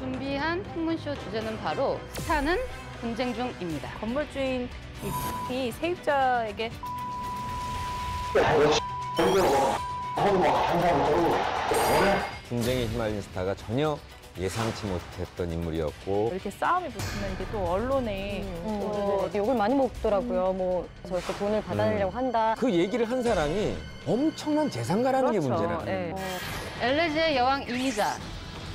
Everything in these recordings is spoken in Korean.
준비한 풍문쇼 주제는 바로 스타는 분쟁 중입니다. 건물주인 이 세입자에게 분쟁에 휘말린 스타가 전혀 예상치 못했던 인물이었고 이렇게 싸움이 붙으면 이게 또 언론에 또 욕을 많이 먹더라고요. 뭐 저렇게 돈을 받아내려고 한다. 그 얘기를 한 사람이 엄청난 재산가라는 게 그렇죠. 문제라는 네. 거예요. 엘레지의 여왕 이미자,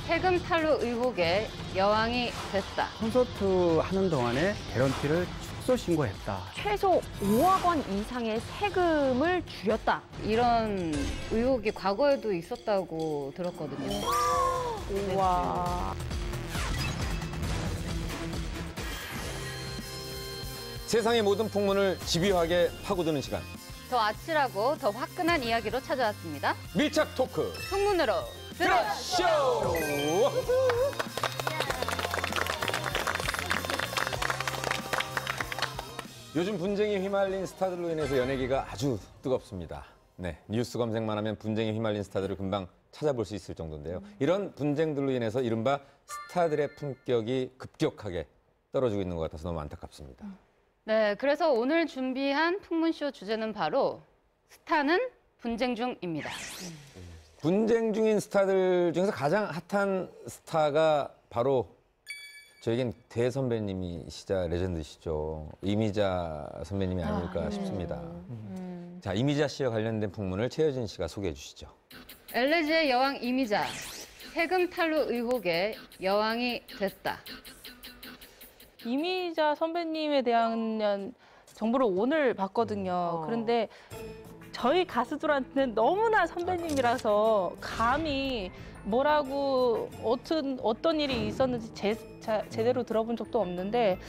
세금 탈루 의혹의 여왕이 됐다. 콘서트 하는 동안에 개런티를 축소 신고했다. 최소 5억 원 이상의 세금을 줄였다. 이런 의혹이 과거에도 있었다고 들었거든요. 와. 세상의 모든 풍문을 집요하게 파고드는 시간. 더 아찔하고 더 화끈한 이야기로 찾아왔습니다. 밀착 토크 풍문으로 드라쇼! 요즘 분쟁에 휘말린 스타들로 인해서 연예계가 아주 뜨겁습니다. 네, 뉴스 검색만 하면 분쟁에 휘말린 스타들을 금방 찾아볼 수 있을 정도인데요. 이런 분쟁들로 인해서 이른바 스타들의 품격이 급격하게 떨어지고 있는 것 같아서 너무 안타깝습니다. 네, 그래서 오늘 준비한 풍문쇼 주제는 바로 스타는 분쟁 중입니다. 분쟁 중인 스타들 중에서 가장 핫한 스타가 바로 저에겐 대선배님이시자 레전드시죠. 이미자 선배님이 아닐까 싶습니다. 자, 이미자 씨와 관련된 풍문을 최여진 씨가 소개해 주시죠. 엘레지의 여왕 이미자, 세금 탈루 의혹의 여왕이 됐다. 이미자 선배님에 대한 정보를 오늘 봤거든요. 그런데 저희 가수들한테는 너무나 선배님이라서 감히 뭐라고 어떤 일이 있었는지 제대로 들어본 적도 없는데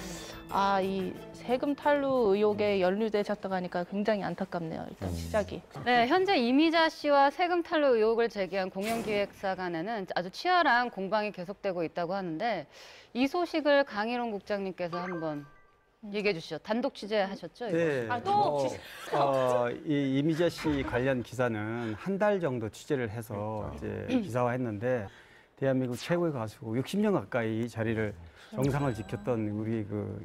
이 세금 탈루 의혹에 연루되셨다고 하니까 굉장히 안타깝네요. 일단 시작이. 네, 현재 이미자 씨와 세금 탈루 의혹을 제기한 공연기획사 간에는 아주 치열한 공방이 계속되고 있다고 하는데 이 소식을 강일원 국장님께서 한번 얘기해 주시죠. 단독 취재하셨죠? 이거? 네. 이 이미자 씨 관련 기사는 한 달 정도 취재를 해서 이제 기사화했는데 대한민국 최고의 가수고 60년 가까이 자리를 정상을 지켰던 우리 그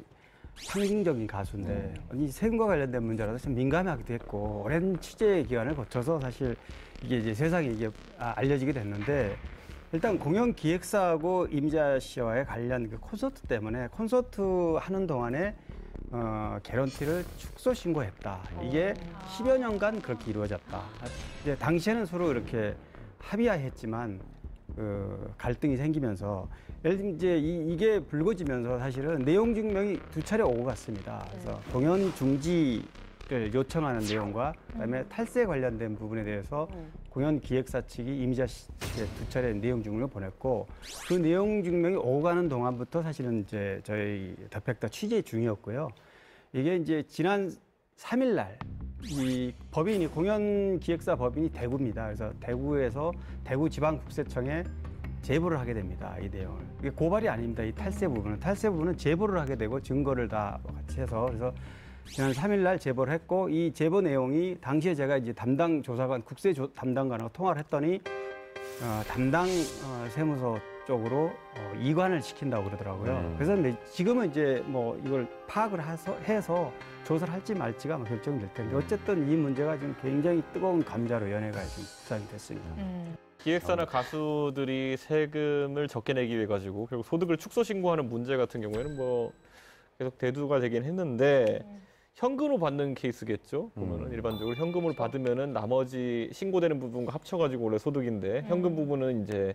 상징적인 가수인데 이 세금과 관련된 문제라서 참 민감하기도 했고 오랜 취재 기간을 거쳐서 사실 이게 이제 세상에 이게 알려지게 됐는데 일단 공연 기획사하고 이미자 씨와의 관련 그 콘서트 때문에 콘서트 하는 동안에 개런티를 축소 신고했다. 이게 10여 년간 그렇게 이루어졌다. 이제 당시에는 서로 이렇게 합의했지만 갈등이 생기면서 예를 들면 이제 이게 불거지면서 사실은 내용 증명이 2차례 오고 갔습니다. 그래서 공연 중지를 요청하는 내용과 그다음에 탈세 관련된 부분에 대해서 공연 기획사 측이 이미자 씨에 2차례 내용 증명을 보냈고 그 내용 증명이 오고 가는 동안부터 사실은 이제 저희 더팩터 취재 중이었고요. 이게 이제 지난 3일 날 이 법인이 공연 기획사 법인이 대구입니다. 그래서 대구에서 대구지방국세청에 제보를 하게 됩니다. 이 내용을. 이게 고발이 아닙니다. 이 탈세 부분은 제보를 하게 되고 증거를 다 같이 해서 그래서 지난 3일 날 제보를 했고 이 제보 내용이 당시에 제가 이제 담당 조사관 담당관하고 통화를 했더니 담당 세무서 쪽으로 이관을 시킨다고 그러더라고요. 그래서 지금은 이제 뭐 이걸 파악을 해서 조사를 할지 말지가 결정이 될 텐데 어쨌든 이 문제가 지금 굉장히 뜨거운 감자로 연예가 지금 부상이 됐습니다. 기획사나 가수들이 세금을 적게 내기 위해 가지고 결국 소득을 축소 신고하는 문제 같은 경우에는 뭐 계속 대두가 되긴 했는데 현금으로 받는 케이스겠죠. 보면은 일반적으로 현금으로 받으면은 나머지 신고되는 부분과 합쳐가지고 원래 소득인데 현금 부분은 이제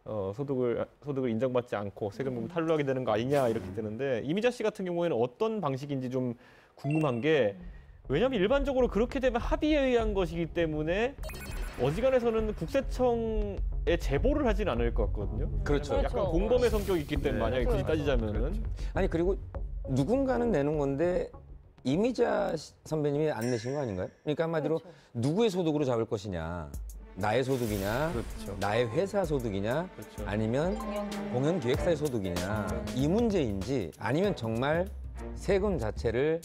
소득을 인정받지 않고 세금 부분 탈루하게 되는 거 아니냐 이렇게 되는데 이미자 씨 같은 경우에는 어떤 방식인지 좀 궁금한 게 왜냐하면 일반적으로 그렇게 되면 합의에 의한 것이기 때문에 어지간해서는 국세청에 제보를 하진 않을 것 같거든요. 그렇죠. 약간 공범의 성격이 있기 때문에 만약에 굳이 따지자면은 그렇죠. 아니 그리고 누군가는 내는 건데 이미자 선배님이 안 내신 거 아닌가요? 그러니까 한마디로 누구의 소득으로 잡을 것이냐. 나의 소득이냐, 그렇죠. 나의 회사 소득이냐, 아니면 공연 기획사의 소득이냐 이 문제인지 아니면 정말 세금 자체를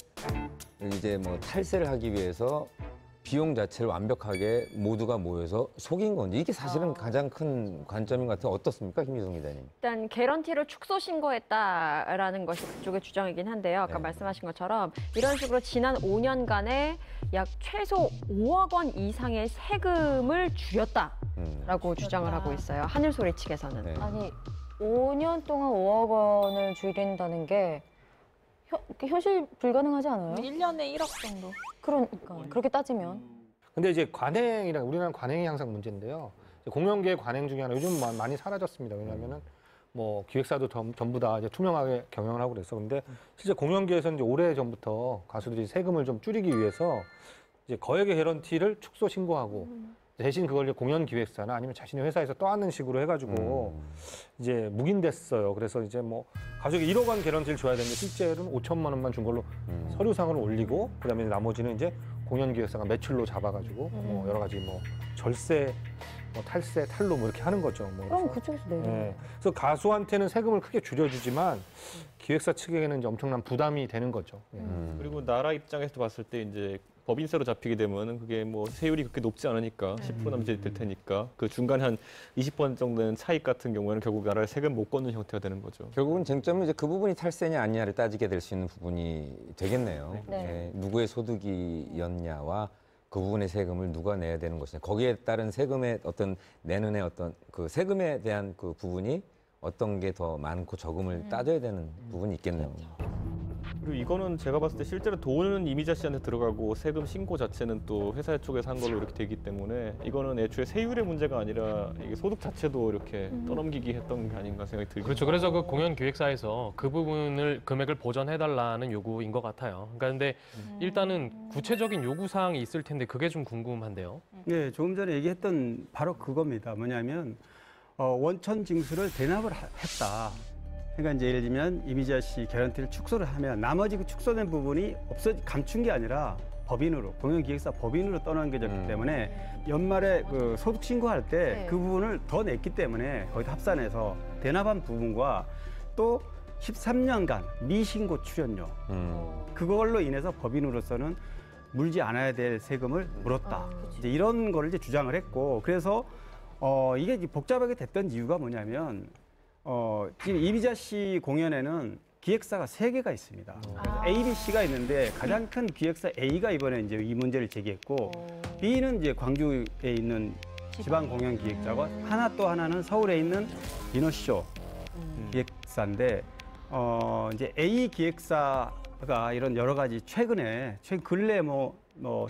이제 뭐 탈세를 하기 위해서 비용 자체를 완벽하게 모두가 모여서 속인 건지 이게 사실은 가장 큰 관점인 것 같아요. 어떻습니까, 김희성 기자님? 일단 개런티를 축소 신고했다라는 것이 그쪽의 주장이긴 한데요. 아까 네. 말씀하신 것처럼 이런 식으로 지난 5년간에 약 최소 5억 원 이상의 세금을 줄였다라고 주장을 하고 있어요. 하늘소리 측에서는. 네. 아니 5년 동안 5억 원을 줄인다는 게 현실 불가능하지 않아요? 1년에 1억 정도. 그러니까 그렇게 따지면 근데 이제 관행이랑 우리나라는 관행이 항상 문제인데요. 공연계 관행 중에 하나 요즘 많이 사라졌습니다. 왜냐하면은 뭐 기획사도 전부 다 이제 투명하게 경영을 하고 그래서 근데 실제 공연계에서는 이제 오래 전부터 가수들이 세금을 좀 줄이기 위해서 이제 거액의 개런티를 축소 신고하고 대신 그걸 이제 공연 기획사나 아니면 자신의 회사에서 떠안는 식으로 해가지고 이제 묵인됐어요. 그래서 이제 뭐 가족이 1억 원 개런티를 줘야 되는데 실제로는 5천만 원만 준 걸로 서류상을 올리고 그다음에 나머지는 이제 공연 기획사가 매출로 잡아가지고 뭐 여러 가지 뭐 절세, 뭐 탈세, 탈루 뭐 이렇게 하는 거죠. 뭐 그럼 그래서, 그쪽에서 내려. 예. 그래서 가수한테는 세금을 크게 줄여주지만 기획사 측에게는 이제 엄청난 부담이 되는 거죠. 예. 그리고 나라 입장에서 봤을 때 이제 법인세로 잡히게 되면 그게 뭐 세율이 그렇게 높지 않으니까 10% 남짓 될 테니까 그 중간 한 20% 정도 되는 차익 같은 경우에는 결국 나라에 세금 못 걷는 형태가 되는 거죠. 결국은 쟁점은 이제 그 부분이 탈세냐 아니냐를 따지게 될 수 있는 부분이 되겠네요. 네. 예, 누구의 소득이었냐와 그 부분의 세금을 누가 내야 되는 것이냐. 거기에 따른 세금의 어떤 내는의 어떤 그 세금에 대한 그 부분이 어떤 게 더 많고 적음을 따져야 되는 부분이 있겠네요. 그리고 이거는 제가 봤을 때 실제로 돈은 이미자 씨한테 들어가고 세금 신고 자체는 또 회사 쪽에서 한 걸로 이렇게 되기 때문에 이거는 애초에 세율의 문제가 아니라 이게 소득 자체도 이렇게 떠넘기기 했던 게 아닌가 생각이 들고. 그렇죠. 그래서 그 공연 기획사에서 그 부분을 금액을 보전해달라는 요구인 것 같아요. 그러니까 근데 일단은 구체적인 요구 사항이 있을 텐데 그게 좀 궁금한데요. 네, 조금 전에 얘기했던 바로 그겁니다. 뭐냐면 원천 징수를 대납을 했다. 그러니까 이제 예를 들면 이미자 씨 개런티를 축소를 하면 나머지 그 축소된 부분이 감춘 게 아니라 법인으로 공연기획사 법인으로 떠넘겨졌기 때문에 연말에 그 소득 신고할 때 그 부분을 더 냈기 때문에 거기다 합산해서 대납한 부분과 또 13년간 미신고 출연료 그걸로 인해서 법인으로서는 물지 않아야 될 세금을 물었다. 이제 이런 거를 이제 주장을 했고 그래서 이게 이제 복잡하게 됐던 이유가 뭐냐면 지금 이미자 씨 공연에는 기획사가 3개가 있습니다. 그래서 A, B, C가 있는데 가장 큰 기획사 A가 이번에 이제 이 문제를 제기했고 B는 이제 광주에 있는 지방 공연 기획사고 또 하나는 서울에 있는 디너쇼 기획사인데 이제 A 기획사가 이런 여러 가지 최근 근래 뭐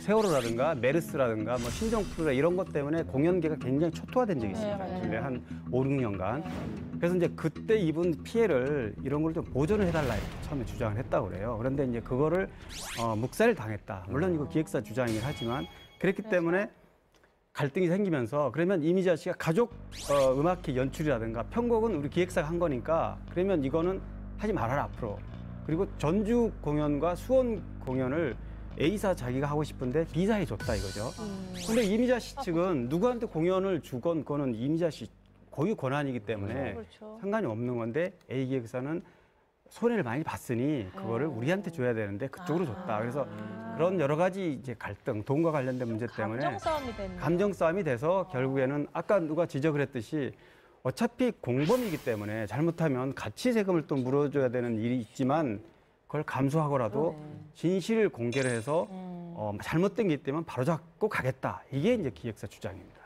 세월호라든가 메르스라든가 뭐 신종플루라 이런 것 때문에 공연계가 굉장히 초토화된 적이 있습니다. 근래 한 5, 6년간. 그래서 이제 그때 입은 피해를 이런 걸 좀 보전을 해달라 이렇게 처음에 주장을 했다고 그래요. 그런데 이제 그거를 묵살을 당했다. 물론 이거 기획사 주장이긴 하지만 그랬기 때문에 갈등이 생기면서 그러면 이미자 씨가 가족 음악회 연출이라든가 편곡은 우리 기획사가 한 거니까 그러면 이거는 하지 말아라 앞으로. 그리고 전주 공연과 수원 공연을 A사 자기가 하고 싶은데 B사에 줬다 이거죠. 근데 이미자 씨 측은 누구한테 공연을 주건 그거는 이미자 씨 고유 권한이기 때문에 그렇죠. 상관이 없는 건데 A 기획사는 손해를 많이 봤으니 그거를 우리한테 줘야 되는데 그쪽으로 줬다. 그래서 그런 여러 가지 이제 갈등, 돈과 관련된 문제 때문에 감정 싸움이 됐네. 감정 싸움이 돼서 결국에는 아까 누가 지적을 했듯이 어차피 공범이기 때문에 잘못하면 같이 세금을 또 물어줘야 되는 일이 있지만 그걸 감수하고라도 진실을 공개를 해서 잘못된 게 있다면 바로잡고 가겠다. 이게 이제 기획사 주장입니다.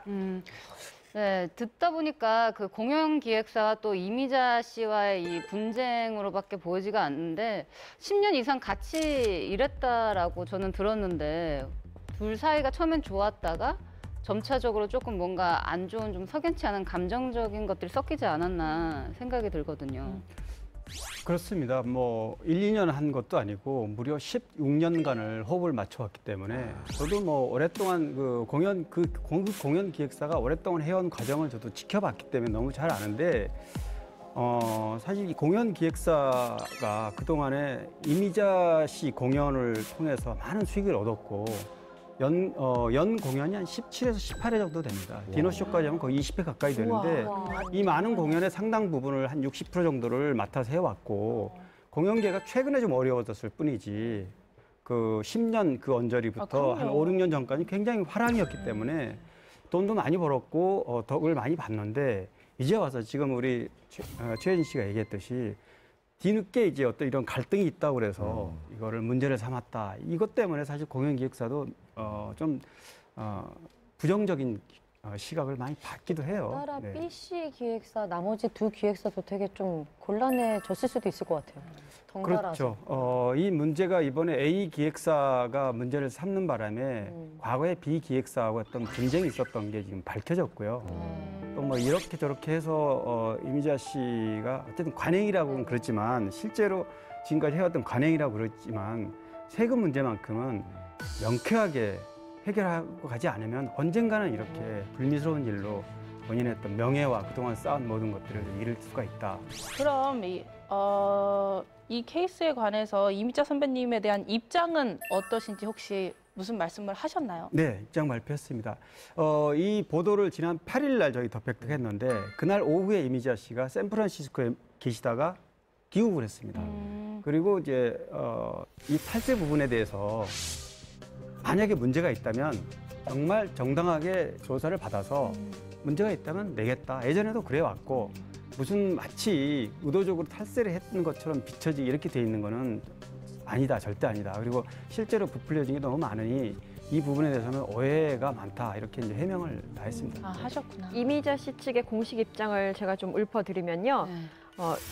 네, 듣다 보니까 그 공연 기획사와 또 이미자 씨와의 이 분쟁으로밖에 보이지가 않는데 10년 이상 같이 일했다라고 저는 들었는데 둘 사이가 처음엔 좋았다가 점차적으로 조금 뭔가 안 좋은 좀 석연치 않은 감정적인 것들이 섞이지 않았나 생각이 들거든요. 그렇습니다. 뭐 1, 2년 한 것도 아니고 무려 16년간을 호흡을 맞춰왔기 때문에 저도 뭐 오랫동안 그 공연 기획사가 오랫동안 해온 과정을 저도 지켜봤기 때문에 너무 잘 아는데 사실 이 공연 기획사가 그동안에 이미자 씨 공연을 통해서 많은 수익을 얻었고 연 공연이 한 17에서 18회 정도 됩니다. 디너쇼까지 하면 거의 20회 가까이 되는데 이 많은 공연의 상당 부분을 한 60% 정도를 맡아서 해왔고 공연계가 최근에 좀 어려워졌을 뿐이지 그 10년 그 언저리부터 한 5, 6년 전까지 굉장히 화랑이었기 때문에 돈도 많이 벌었고 덕을 많이 봤는데 이제 와서 지금 우리 최혜진 씨가 얘기했듯이 뒤늦게 이제 어떤 이런 갈등이 있다고 그래서 이거를 문제를 삼았다. 이것 때문에 사실 공연기획사도 좀 부정적인 시각을 많이 받기도 해요. 따라 네. BC 기획사 나머지 두 기획사도 되게 좀 곤란해졌을 수도 있을 것 같아요. 덩달아서. 그렇죠. 이 문제가 이번에 A 기획사가 문제를 삼는 바람에 과거에 B 기획사하고 어떤 분쟁이 있었던 게 지금 밝혀졌고요. 또 뭐 이렇게 저렇게 해서 이미자 씨가 어쨌든 관행이라고는 그렇지만 실제로 지금까지 해왔던 관행이라고 그렇지만 세금 문제만큼은 명쾌하게 해결하고 가지 않으면 언젠가는 이렇게 불미스러운 일로 본인의 어떤 명예와 그동안 쌓은 모든 것들을 잃을 수가 있다. 그럼 이 케이스에 관해서 이미자 선배님에 대한 입장은 어떠신지 혹시 무슨 말씀을 하셨나요? 네, 입장 발표했습니다. 이 보도를 지난 8일 날 저희 더 팩트했는데 그날 오후에 이미자 씨가 샌프란시스코에 계시다가 귀국을 했습니다. 그리고 이제 이 탈세 부분에 대해서 만약에 문제가 있다면 정말 정당하게 조사를 받아서 문제가 있다면 내겠다. 예전에도 그래 왔고 무슨 마치 의도적으로 탈세를 했는 것처럼 비춰지게 이렇게 돼 있는 거는 아니다. 절대 아니다. 그리고 실제로 부풀려진 게 너무 많으니 이 부분에 대해서는 오해가 많다. 이렇게 이제 해명을 다 했습니다. 아, 하셨구나. 이미자 씨 측의 공식 입장을 제가 좀 읊어드리면요. 네.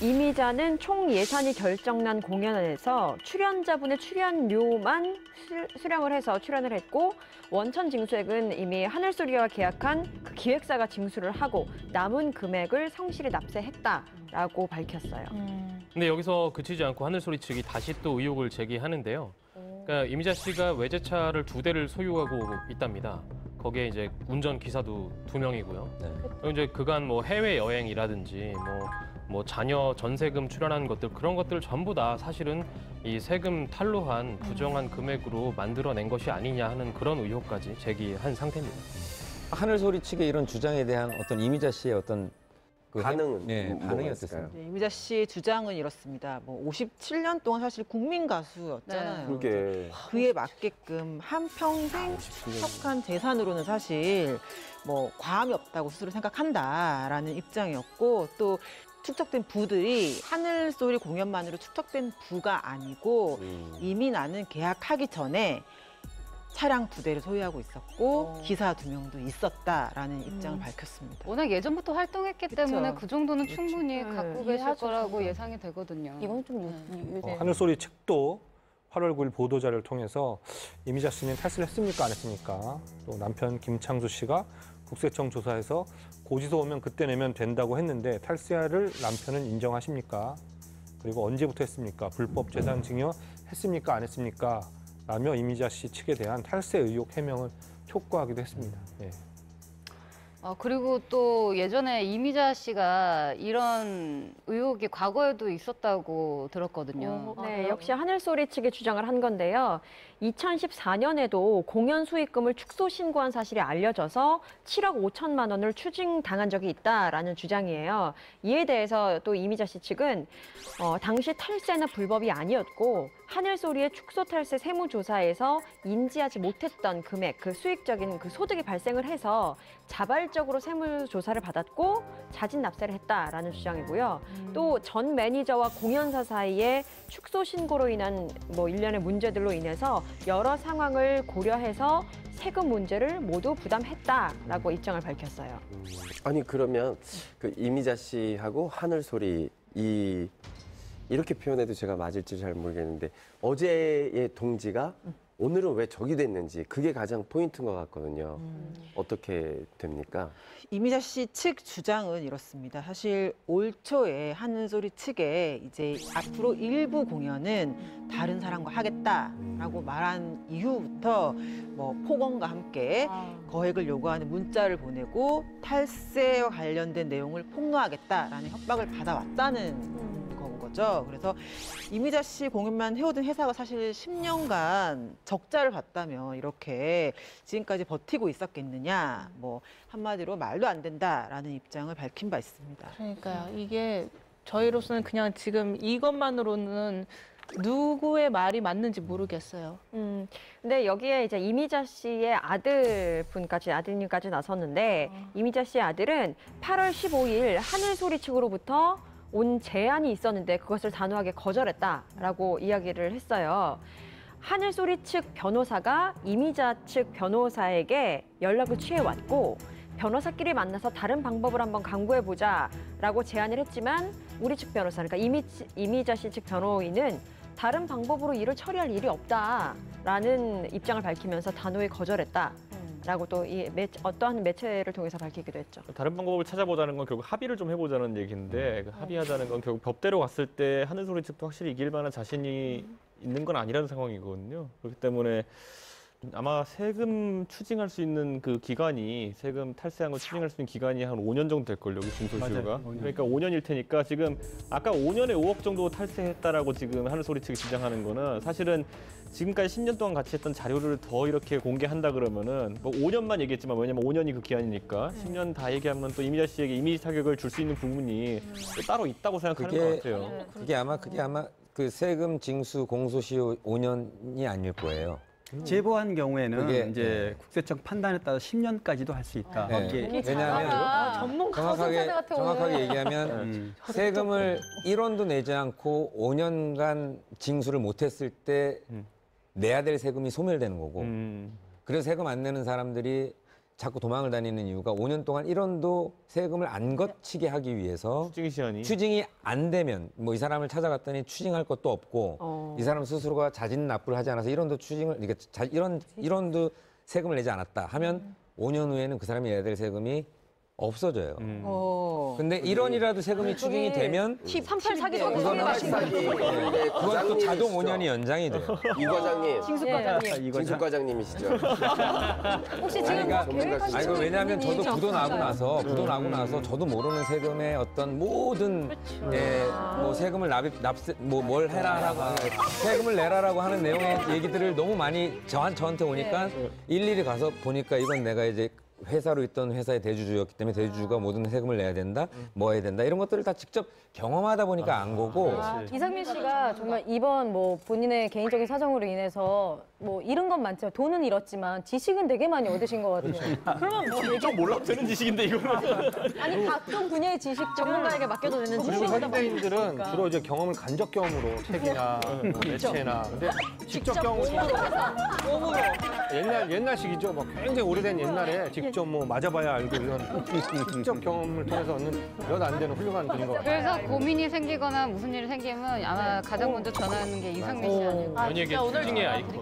이미자는 총 예산이 결정난 공연에서 출연자분의 출연료만 수령을 해서 출연을 했고 원천 징수액은 이미 하늘소리와 계약한 그 기획사가 징수를 하고 남은 금액을 성실히 납세했다라고 밝혔어요. 근데 여기서 그치지 않고 하늘소리 측이 다시 또 의혹을 제기하는데요. 그러니까 이미자 씨가 외제차를 2대를 소유하고 있답니다. 거기에 이제 운전 기사도 2명이고요. 네. 그리고 이제 그간 뭐 해외 여행이라든지 뭐 자녀 전세금 출연한 것들 그런 것들 전부 다 사실은 이 세금 탈루한 부정한 금액으로 만들어낸 것이 아니냐 하는 그런 의혹까지 제기한 상태입니다. 하늘소리 측의 이런 주장에 대한 어떤 이미자 씨의 어떤 그 반응은 반응이 뭐가 어땠어요? 있을까요? 네, 이미자 씨 주장은 이렇습니다. 뭐 57년 동안 사실 국민 가수였잖아요. 그게 그에 맞게끔 한 평생 축적한 재산으로는 사실 뭐 과함이 없다고 스스로 생각한다라는 입장이었고 또 축적된 부들이 하늘소리 공연만으로 축적된 부가 아니고 이미 나는 계약하기 전에 차량 2대를 소유하고 있었고 기사 2명도 있었다라는 입장을 밝혔습니다. 워낙 예전부터 활동했기 그쵸. 때문에 그 정도는 그렇죠. 충분히 네, 갖고 계실 이해하죠, 거라고 저도. 예상이 되거든요. 이건 좀 요새 하늘소리 측도 8월 9일 보도자료를 통해서 이미자 씨는 탈세를 했습니까 안 했습니까? 또 남편 김창수 씨가 국세청 조사에서 고지서 오면 그때 내면 된다고 했는데 탈세를 남편은 인정하십니까? 그리고 언제부터 했습니까? 불법 재산 증여 했습니까 안 했습니까? 라며 이미자 씨 측에 대한 탈세 의혹 해명을 촉구하기도 했습니다. 예. 그리고 또 예전에 이미자 씨가 이런 의혹이 과거에도 있었다고 들었거든요. 네, 역시 하늘소리 측의 주장을 한 건데요. 2014년에도 공연 수익금을 축소 신고한 사실이 알려져서 7억 5천만 원을 추징당한 적이 있다라는 주장이에요. 이에 대해서 또 이미자 씨 측은 당시 탈세는 불법이 아니었고 하늘소리의 축소 탈세 세무조사에서 인지하지 못했던 금액, 그 수익적인 그 소득이 발생을 해서 자발적으로 세무조사를 받았고 자진 납세를 했다라는 주장이고요. 또 전 매니저와 공연사 사이에 축소 신고로 인한 뭐 일련의 문제들로 인해서 여러 상황을 고려해서 세금 문제를 모두 부담했다라고 입장을 밝혔어요. 아니 그러면 그 이미자 씨하고 하늘소리 이렇게 표현해도 제가 맞을지 잘 모르겠는데 어제의 동지가 오늘은 왜 적이 됐는지 그게 가장 포인트인 것 같거든요. 어떻게 됩니까? 이미자 씨 측 주장은 이렇습니다. 사실 올 초에 하늘소리 측에 이제 앞으로 일부 공연은 다른 사람과 하겠다라고 말한 이후부터 뭐 폭언과 함께 거액을 요구하는 문자를 보내고 탈세와 관련된 내용을 폭로하겠다라는 협박을 받아왔다는 거죠. 그래서 이미자 씨 공연만 해오던 회사가 사실 10년간 적자를 봤다면 이렇게 지금까지 버티고 있었겠느냐. 뭐 한마디로 말도 안 된다라는 입장을 밝힌 바 있습니다. 그러니까요. 이게 저희로서는 그냥 지금 이것만으로는 누구의 말이 맞는지 모르겠어요. 근데 여기에 이제 이미자 씨의 아드님까지 나섰는데 이미자 씨의 아들은 8월 15일 하늘소리 측으로부터 온 제안이 있었는데 그것을 단호하게 거절했다라고 이야기를 했어요. 하늘소리 측 변호사가 이미자 측 변호사에게 연락을 취해왔고 변호사끼리 만나서 다른 방법을 한번 강구해보자라고 제안을 했지만 우리 측 변호사, 그러니까 이미자 씨 측 변호인은 다른 방법으로 일을 처리할 일이 없다라는 입장을 밝히면서 단호히 거절했다라고 또 어떠한 매체를 통해서 밝히기도 했죠. 다른 방법을 찾아보자는 건 결국 합의를 좀 해보자는 얘기인데 그 합의하자는 건 결국 법대로 갔을 때 하늘소리 측도 확실히 이길 만한 자신이 있는 건 아니라는 상황이거든요. 그렇기 때문에 아마 세금 추징할 수 있는 그 기간이 세금 탈세한 거 추징할 수 있는 기간이 한 5년 정도 될걸요, 여기 공소시효가. 그러니까 5년일 테니까 지금 아까 5년에 5억 정도 탈세했다라고 지금 하늘소리 측이 주장하는 거는 사실은 지금까지 10년 동안 같이 했던 자료를 더 이렇게 공개한다 그러면은 뭐 5년만 얘기했지만 왜냐면 5년이 그 기한이니까 10년 다 얘기하면 또 이미자 씨에게 이미지 타격을 줄 수 있는 부분이 또 따로 있다고 생각하는 것 같아요. 그게 아마 그 세금 징수 공소시효 5년이 아닐 거예요. 제보한 경우에는 그게, 이제 국세청 판단에 따라 10년까지도 할 수 있다. 이게 왜냐하면 정확하게 얘기하면 세금을 1원도 내지 않고 5년간 징수를 못했을 때 내야 될 세금이 소멸되는 거고 그래서 세금 안 내는 사람들이 자꾸 도망을 다니는 이유가 5년 동안 1원도 세금을 안 거치게 하기 위해서 추징이 안 되면 뭐 이 사람을 찾아갔더니 추징할 것도 없고 이 사람 스스로가 자진 납부를 하지 않아서 1원도 추징을 그러니까 1원도 세금을 내지 않았다 하면 5년 후에는 그 사람이 내야 될 세금이 없어져요. 근데 1원이라도 세금이 추징이 되면 38 사기 그건 또 자동 5년이 연장이 돼요. 이 과장님. 징수과장님. 징수과장님이시죠. 혹시 지금 계획하시는 아니, 왜냐하면 저도 부도 나고 나서 저도 모르는 세금의 어떤 모든 뭐 세금을 납세 뭘 해라라고 세금을 내라라고 하는 내용의 얘기들을 너무 많이 저한테 오니까 일일이 가서 보니까 이건 내가 이제 회사로 있던 회사의 대주주였기 때문에 대주주가 모든 세금을 내야 된다, 뭐 해야 된다 이런 것들을 다 직접 경험하다 보니까 안 거고. 이상민 씨가 정말 이번 뭐 본인의 개인적인 사정으로 인해서 뭐 잃은 건 많지만 돈은 잃었지만 지식은 되게 많이 얻으신 것 같아요. 그러면 뭐 좀 몰라도 되는 지식인데 이거는. 아니 각종 분야의 지식 전문가에게 맡겨도 되는 우리 지식보다 현대인들은 주로 이제 경험을 간접 경험으로 책이나 뭐 매체나 근데 직접 경험으로 옛날식이죠. 뭐 굉장히 오래된 옛날에 직접 뭐 맞아봐야 알고 이런 직접 경험을 통해서 얻는 몇 안 되는 훌륭한 분인 것 같아요. 그래서 고민이 생기거나 무슨 일이 생기면 아마 가장 먼저 전화하는 게 이상민 씨 아닐까. 연예계 추징의 아이콘.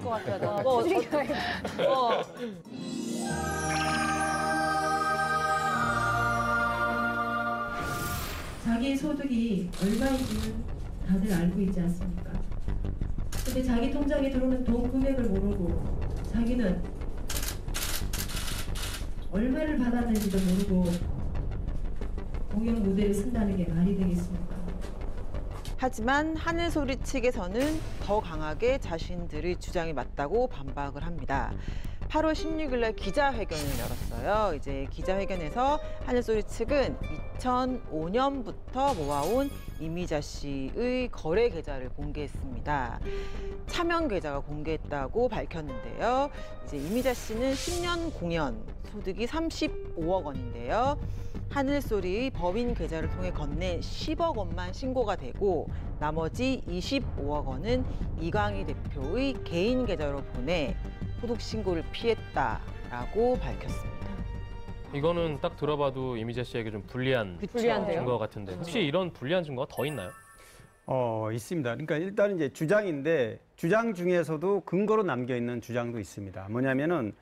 자기 소득이 얼마인지는 다들 알고 있지 않습니까? 근데 자기 통장에 들어오는 돈 금액을 모르고 자기는 얼마를 받았는지도 모르고 공연 무대를 쓴다는 게 말이 되겠습니까? 하지만 하늘소리 측에서는 더 강하게 자신들의 주장이 맞다고 반박을 합니다. 8월 16일 날 기자회견을 열었어요. 이제 기자회견에서 하늘소리 측은 2005년부터 모아온 이미자 씨의 거래 계좌를 공개했습니다. 차명 계좌가 공개했다고 밝혔는데요. 이제 이미자 씨는 10년 공연, 소득이 35억 원인데요. 하늘소리의 법인 계좌를 통해 건넨 10억 원만 신고가 되고 나머지 25억 원은 이광희 대표의 개인 계좌로 보내 소득 신고를 피했다라고 밝혔습니다. 이거는 딱 들어봐도 이미자 씨에게 좀 불리한 증거 같은데 혹시 이런 불리한 증거가 더 있나요? 있습니다. 그러니까 일단 이제 주장인데 주장 중에서도 근거로 남겨 있는 주장도 있습니다. 뭐냐면은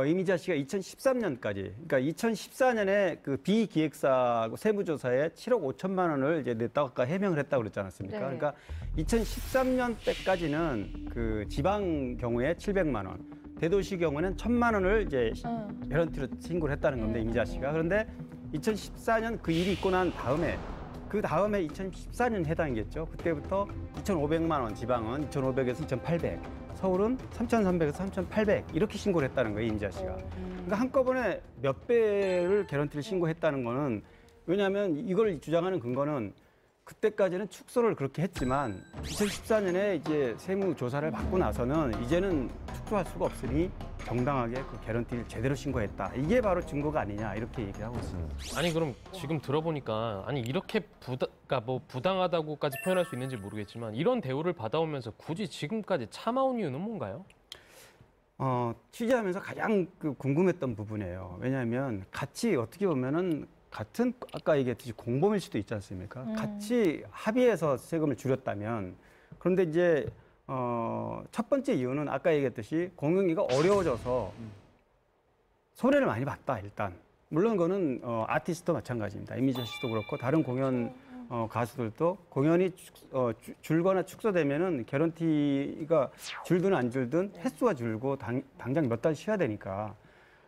이미자 씨가 2013년까지, 그러니까 2014년에 그 비기획사 세무조사에 7억 5천만 원을 이제 냈다고 아까 해명을 했다고 그랬지 않았습니까? 네. 그러니까 2013년 때까지는 그 지방 경우에 700만 원, 대도시 경우에는 1,000만 원을 이제 개런티로 신고를 했다는 겁니다, 이미자 씨가. 그런데 2014년 그 일이 있고 난 다음에 그 다음에 2014년 해당이겠죠. 그때부터 2,500만 원, 지방은 2,500에서 2,800. 서울은 3,300에서 3,800 이렇게 신고를 했다는 거예요, 이미자 씨가. 그러니까 한꺼번에 몇 배를 개런티를 신고했다는 거는 왜냐하면 이걸 주장하는 근거는 그때까지는 축소를 그렇게 했지만 2014년에 이제 세무 조사를 받고 나서는 이제는 축소할 수가 없으니 정당하게 그 개런티를 제대로 신고했다. 이게 바로 증거가 아니냐 이렇게 얘기하고 있습니다. 아니 그럼 지금 들어보니까 아니 이렇게 그러니까 뭐 부당하다고까지 표현할 수 있는지 모르겠지만 이런 대우를 받아오면서 굳이 지금까지 참아온 이유는 뭔가요? 취재하면서 가장 그 궁금했던 부분이에요. 왜냐하면 같이 어떻게 보면은 같은 아까 얘기했듯이 공범일 수도 있지 않습니까? 같이 합의해서 세금을 줄였다면 그런데 이제 첫 번째 이유는 아까 얘기했듯이 공연기가 어려워져서 손해를 많이 봤다 일단. 물론 그거는 아티스트도 마찬가지입니다. 이미자 씨도 그렇고 다른 공연 가수들도 공연이 줄거나 축소되면은 개런티가 줄든 안 줄든 횟수가 줄고 당장 몇 달 쉬어야 되니까.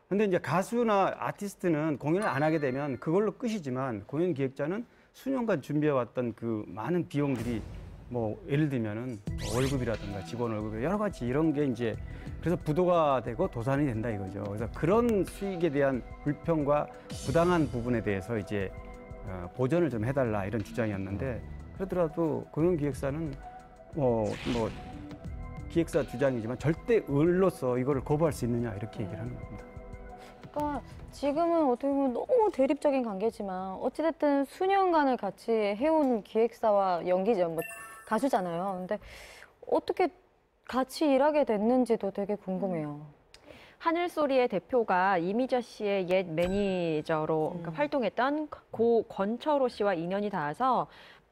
근데 이제 가수나 아티스트는 공연을 안 하게 되면 그걸로 끝이지만 공연 기획자는 수년간 준비해왔던 그 많은 비용들이 뭐 예를 들면은 월급이라든가 직원 월급 여러 가지 이런 게 이제 그래서 부도가 되고 도산이 된다 이거죠. 그래서 그런 수익에 대한 불평과 부당한 부분에 대해서 이제 보전을 좀 해달라 이런 주장이었는데 그러더라도 공연기획사는 뭐 기획사 주장이지만 절대 을로서 이거를 거부할 수 있느냐 이렇게 얘기를 하는 겁니다. 그러니까 지금은 어떻게 보면 너무 대립적인 관계지만 어찌됐든 수년간을 같이 해온 기획사와 연기자, 뭐 가수잖아요. 근데 어떻게 같이 일하게 됐는지도 되게 궁금해요. 하늘소리의 대표가 이미자 씨의 옛 매니저로 그러니까 활동했던 고 권철호 씨와 인연이 닿아서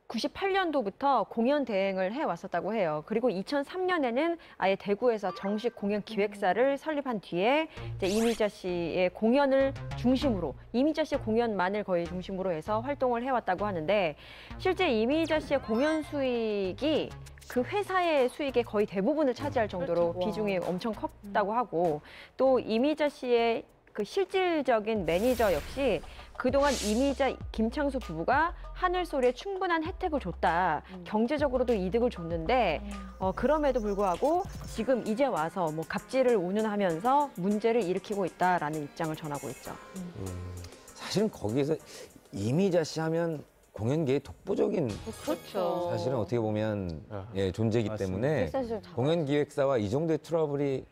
98년도부터 공연 대행을 해왔었다고 해요. 그리고 2003년에는 아예 대구에서 정식 공연 기획사를 설립한 뒤에 이제 이미자 씨의 공연을 중심으로, 이미자 씨의 공연만을 거의 중심으로 해서 활동을 해왔다고 하는데 실제 이미자 씨의 공연 수익이 그 회사의 수익의 거의 대부분을 차지할 정도로 그렇죠. 비중이 엄청 컸다고 하고 또 이미자 씨의 그 실질적인 매니저 역시 그동안 이미자 김창수 부부가 하늘소리에 충분한 혜택을 줬다. 경제적으로도 이득을 줬는데 그럼에도 불구하고 지금 이제 와서 뭐 갑질을 운운하면서 문제를 일으키고 있다라는 입장을 전하고 있죠. 사실은 거기에서 이미자 씨 하면 공연계의 독보적인 그렇죠. 사실은 어떻게 보면 존재이기 때문에 사실 다 공연기획사와 이 정도의 트러블이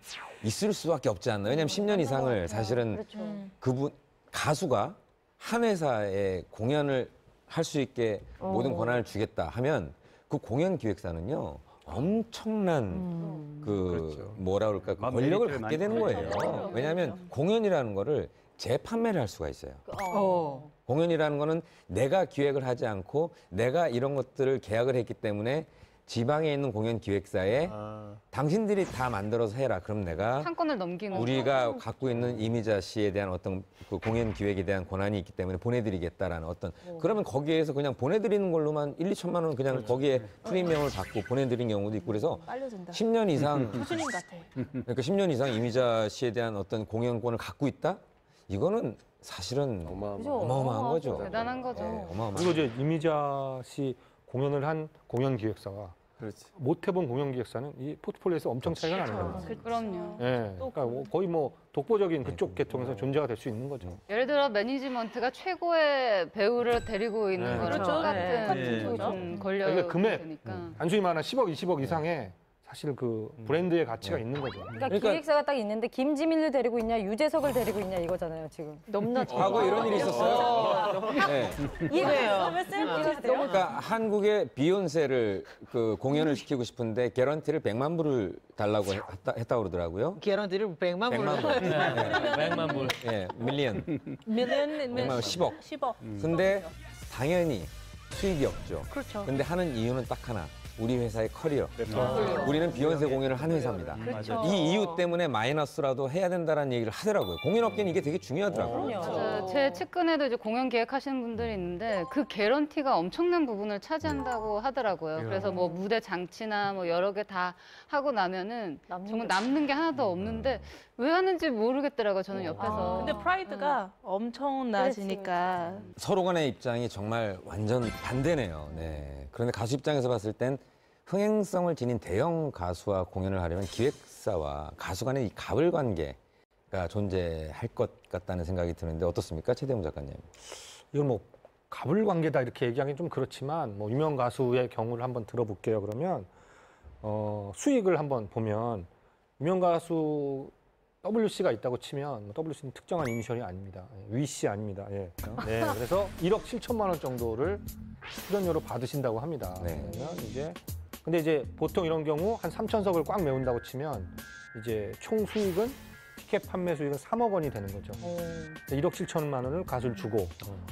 있을 수밖에 없지 않나. 왜냐하면 10년 이상을 사실은 그렇죠. 그분 가수가 한 회사에 공연을 할 수 있게 모든 권한을 주겠다 하면 그 공연기획사는요 엄청난 그렇죠. 뭐라 그럴까 그 권력을 갖게 되는 거예요. 왜냐하면 공연이라는 거를 재판매를 할 수가 있어요. 공연이라는 거는 내가 기획을 하지 않고 내가 이런 것들을 계약을 했기 때문에 지방에 있는 공연 기획사에 당신들이 다 만들어서 해라. 그럼 내가 상권을 넘기는 우리가 갖고 있는 이미자 씨에 대한 어떤 그 공연 기획에 대한 권한이 있기 때문에 보내드리겠다라는 어떤 그러면 거기에서 그냥 보내드리는 걸로만 1, 2천만 원 그냥 거기에 프리미엄을 받고 보내드린 경우도 있고 그래서 빨려든다. 10년 이상 교수님 같아. 그러니까 10년 이상 이미자 씨에 대한 어떤 공연권을 갖고 있다? 이거는 사실은 어마어마한 거죠. 대단한 거죠. 어마어마한 그리고 이제 이미자 씨 공연을 한 공연 기획사와 그렇지. 못 해본 공연 기획사는 이 포트폴리오에서 엄청 차이가 나는 거예요. 그럼요. 예, 그러니까 거의 뭐 독보적인 그쪽 계통에서 존재가 될 수 있는 거죠. 예를 들어 매니지먼트가 최고의 배우를 데리고 있는 거랑 그렇죠. 똑같은 권력이 그러니까 금액, 되니까. 단순히 말하면 10억, 20억 이상의 사실 그 브랜드의 가치가 있는 거죠. 그러니까 기획사가 딱 있는데 김지민을 데리고 있냐 유재석을 데리고 있냐 이거잖아요 지금. 너무나 과거에 이런 일이 있었어요. 네. 이거예요. 그러니까 한국의 비욘세를 그 공연을 시키고 싶은데 개런티를 100만 불을 달라고 했다고 그러더라고요. 개런티를 100만 100만 불. 네. 100만 불. 예, 밀리언. 100만 10억. 10억. 근데 당연히 수익이 없죠. 그렇죠. 근데 하는 이유는 딱 하나. 우리 회사의 커리어. 우리는 비욘세 공연을 한 회사입니다. 이 이유 때문에 마이너스라도 해야 된다는 얘기를 하더라고요. 공연업계는 이게 되게 중요하더라고요. 제 측근에도 이제 공연 계획하시는 분들이 있는데 그 개런티가 엄청난 부분을 차지한다고 하더라고요. 그래서 뭐 무대 장치나 뭐 여러 개 다 하고 나면은 정말 남는 게 하나도 없는데 왜 하는지 모르겠더라고요. 저는 옆에서. 근데 프라이드가 엄청나지니까. 서로 간의 입장이 정말 완전 반대네요. 네. 그런데 가수 입장에서 봤을 땐 흥행성을 지닌 대형 가수와 공연을 하려면 기획사와 가수 간의 이 갑을 관계가 존재할 것 같다는 생각이 드는데 어떻습니까? 최대웅 작가님. 이건 뭐 갑을 관계다 이렇게 얘기하기는 좀 그렇지만 뭐 유명 가수의 경우를 한번 들어볼게요. 그러면 수익을 한번 보면 유명 가수 WC가 있다고 치면 WC는 특정한 이니셜이 아닙니다. 위씨 아닙니다. 예. 네, 그래서 1억 7천만 원 정도를 출연료로 받으신다고 합니다. 네. 그러면 근데 이제 보통 이런 경우 한 3천석을 꽉 메운다고 치면 이제 총 수익은 티켓 판매 수익은 3억 원이 되는 거죠. 1억 7천만 원을 가수를 주고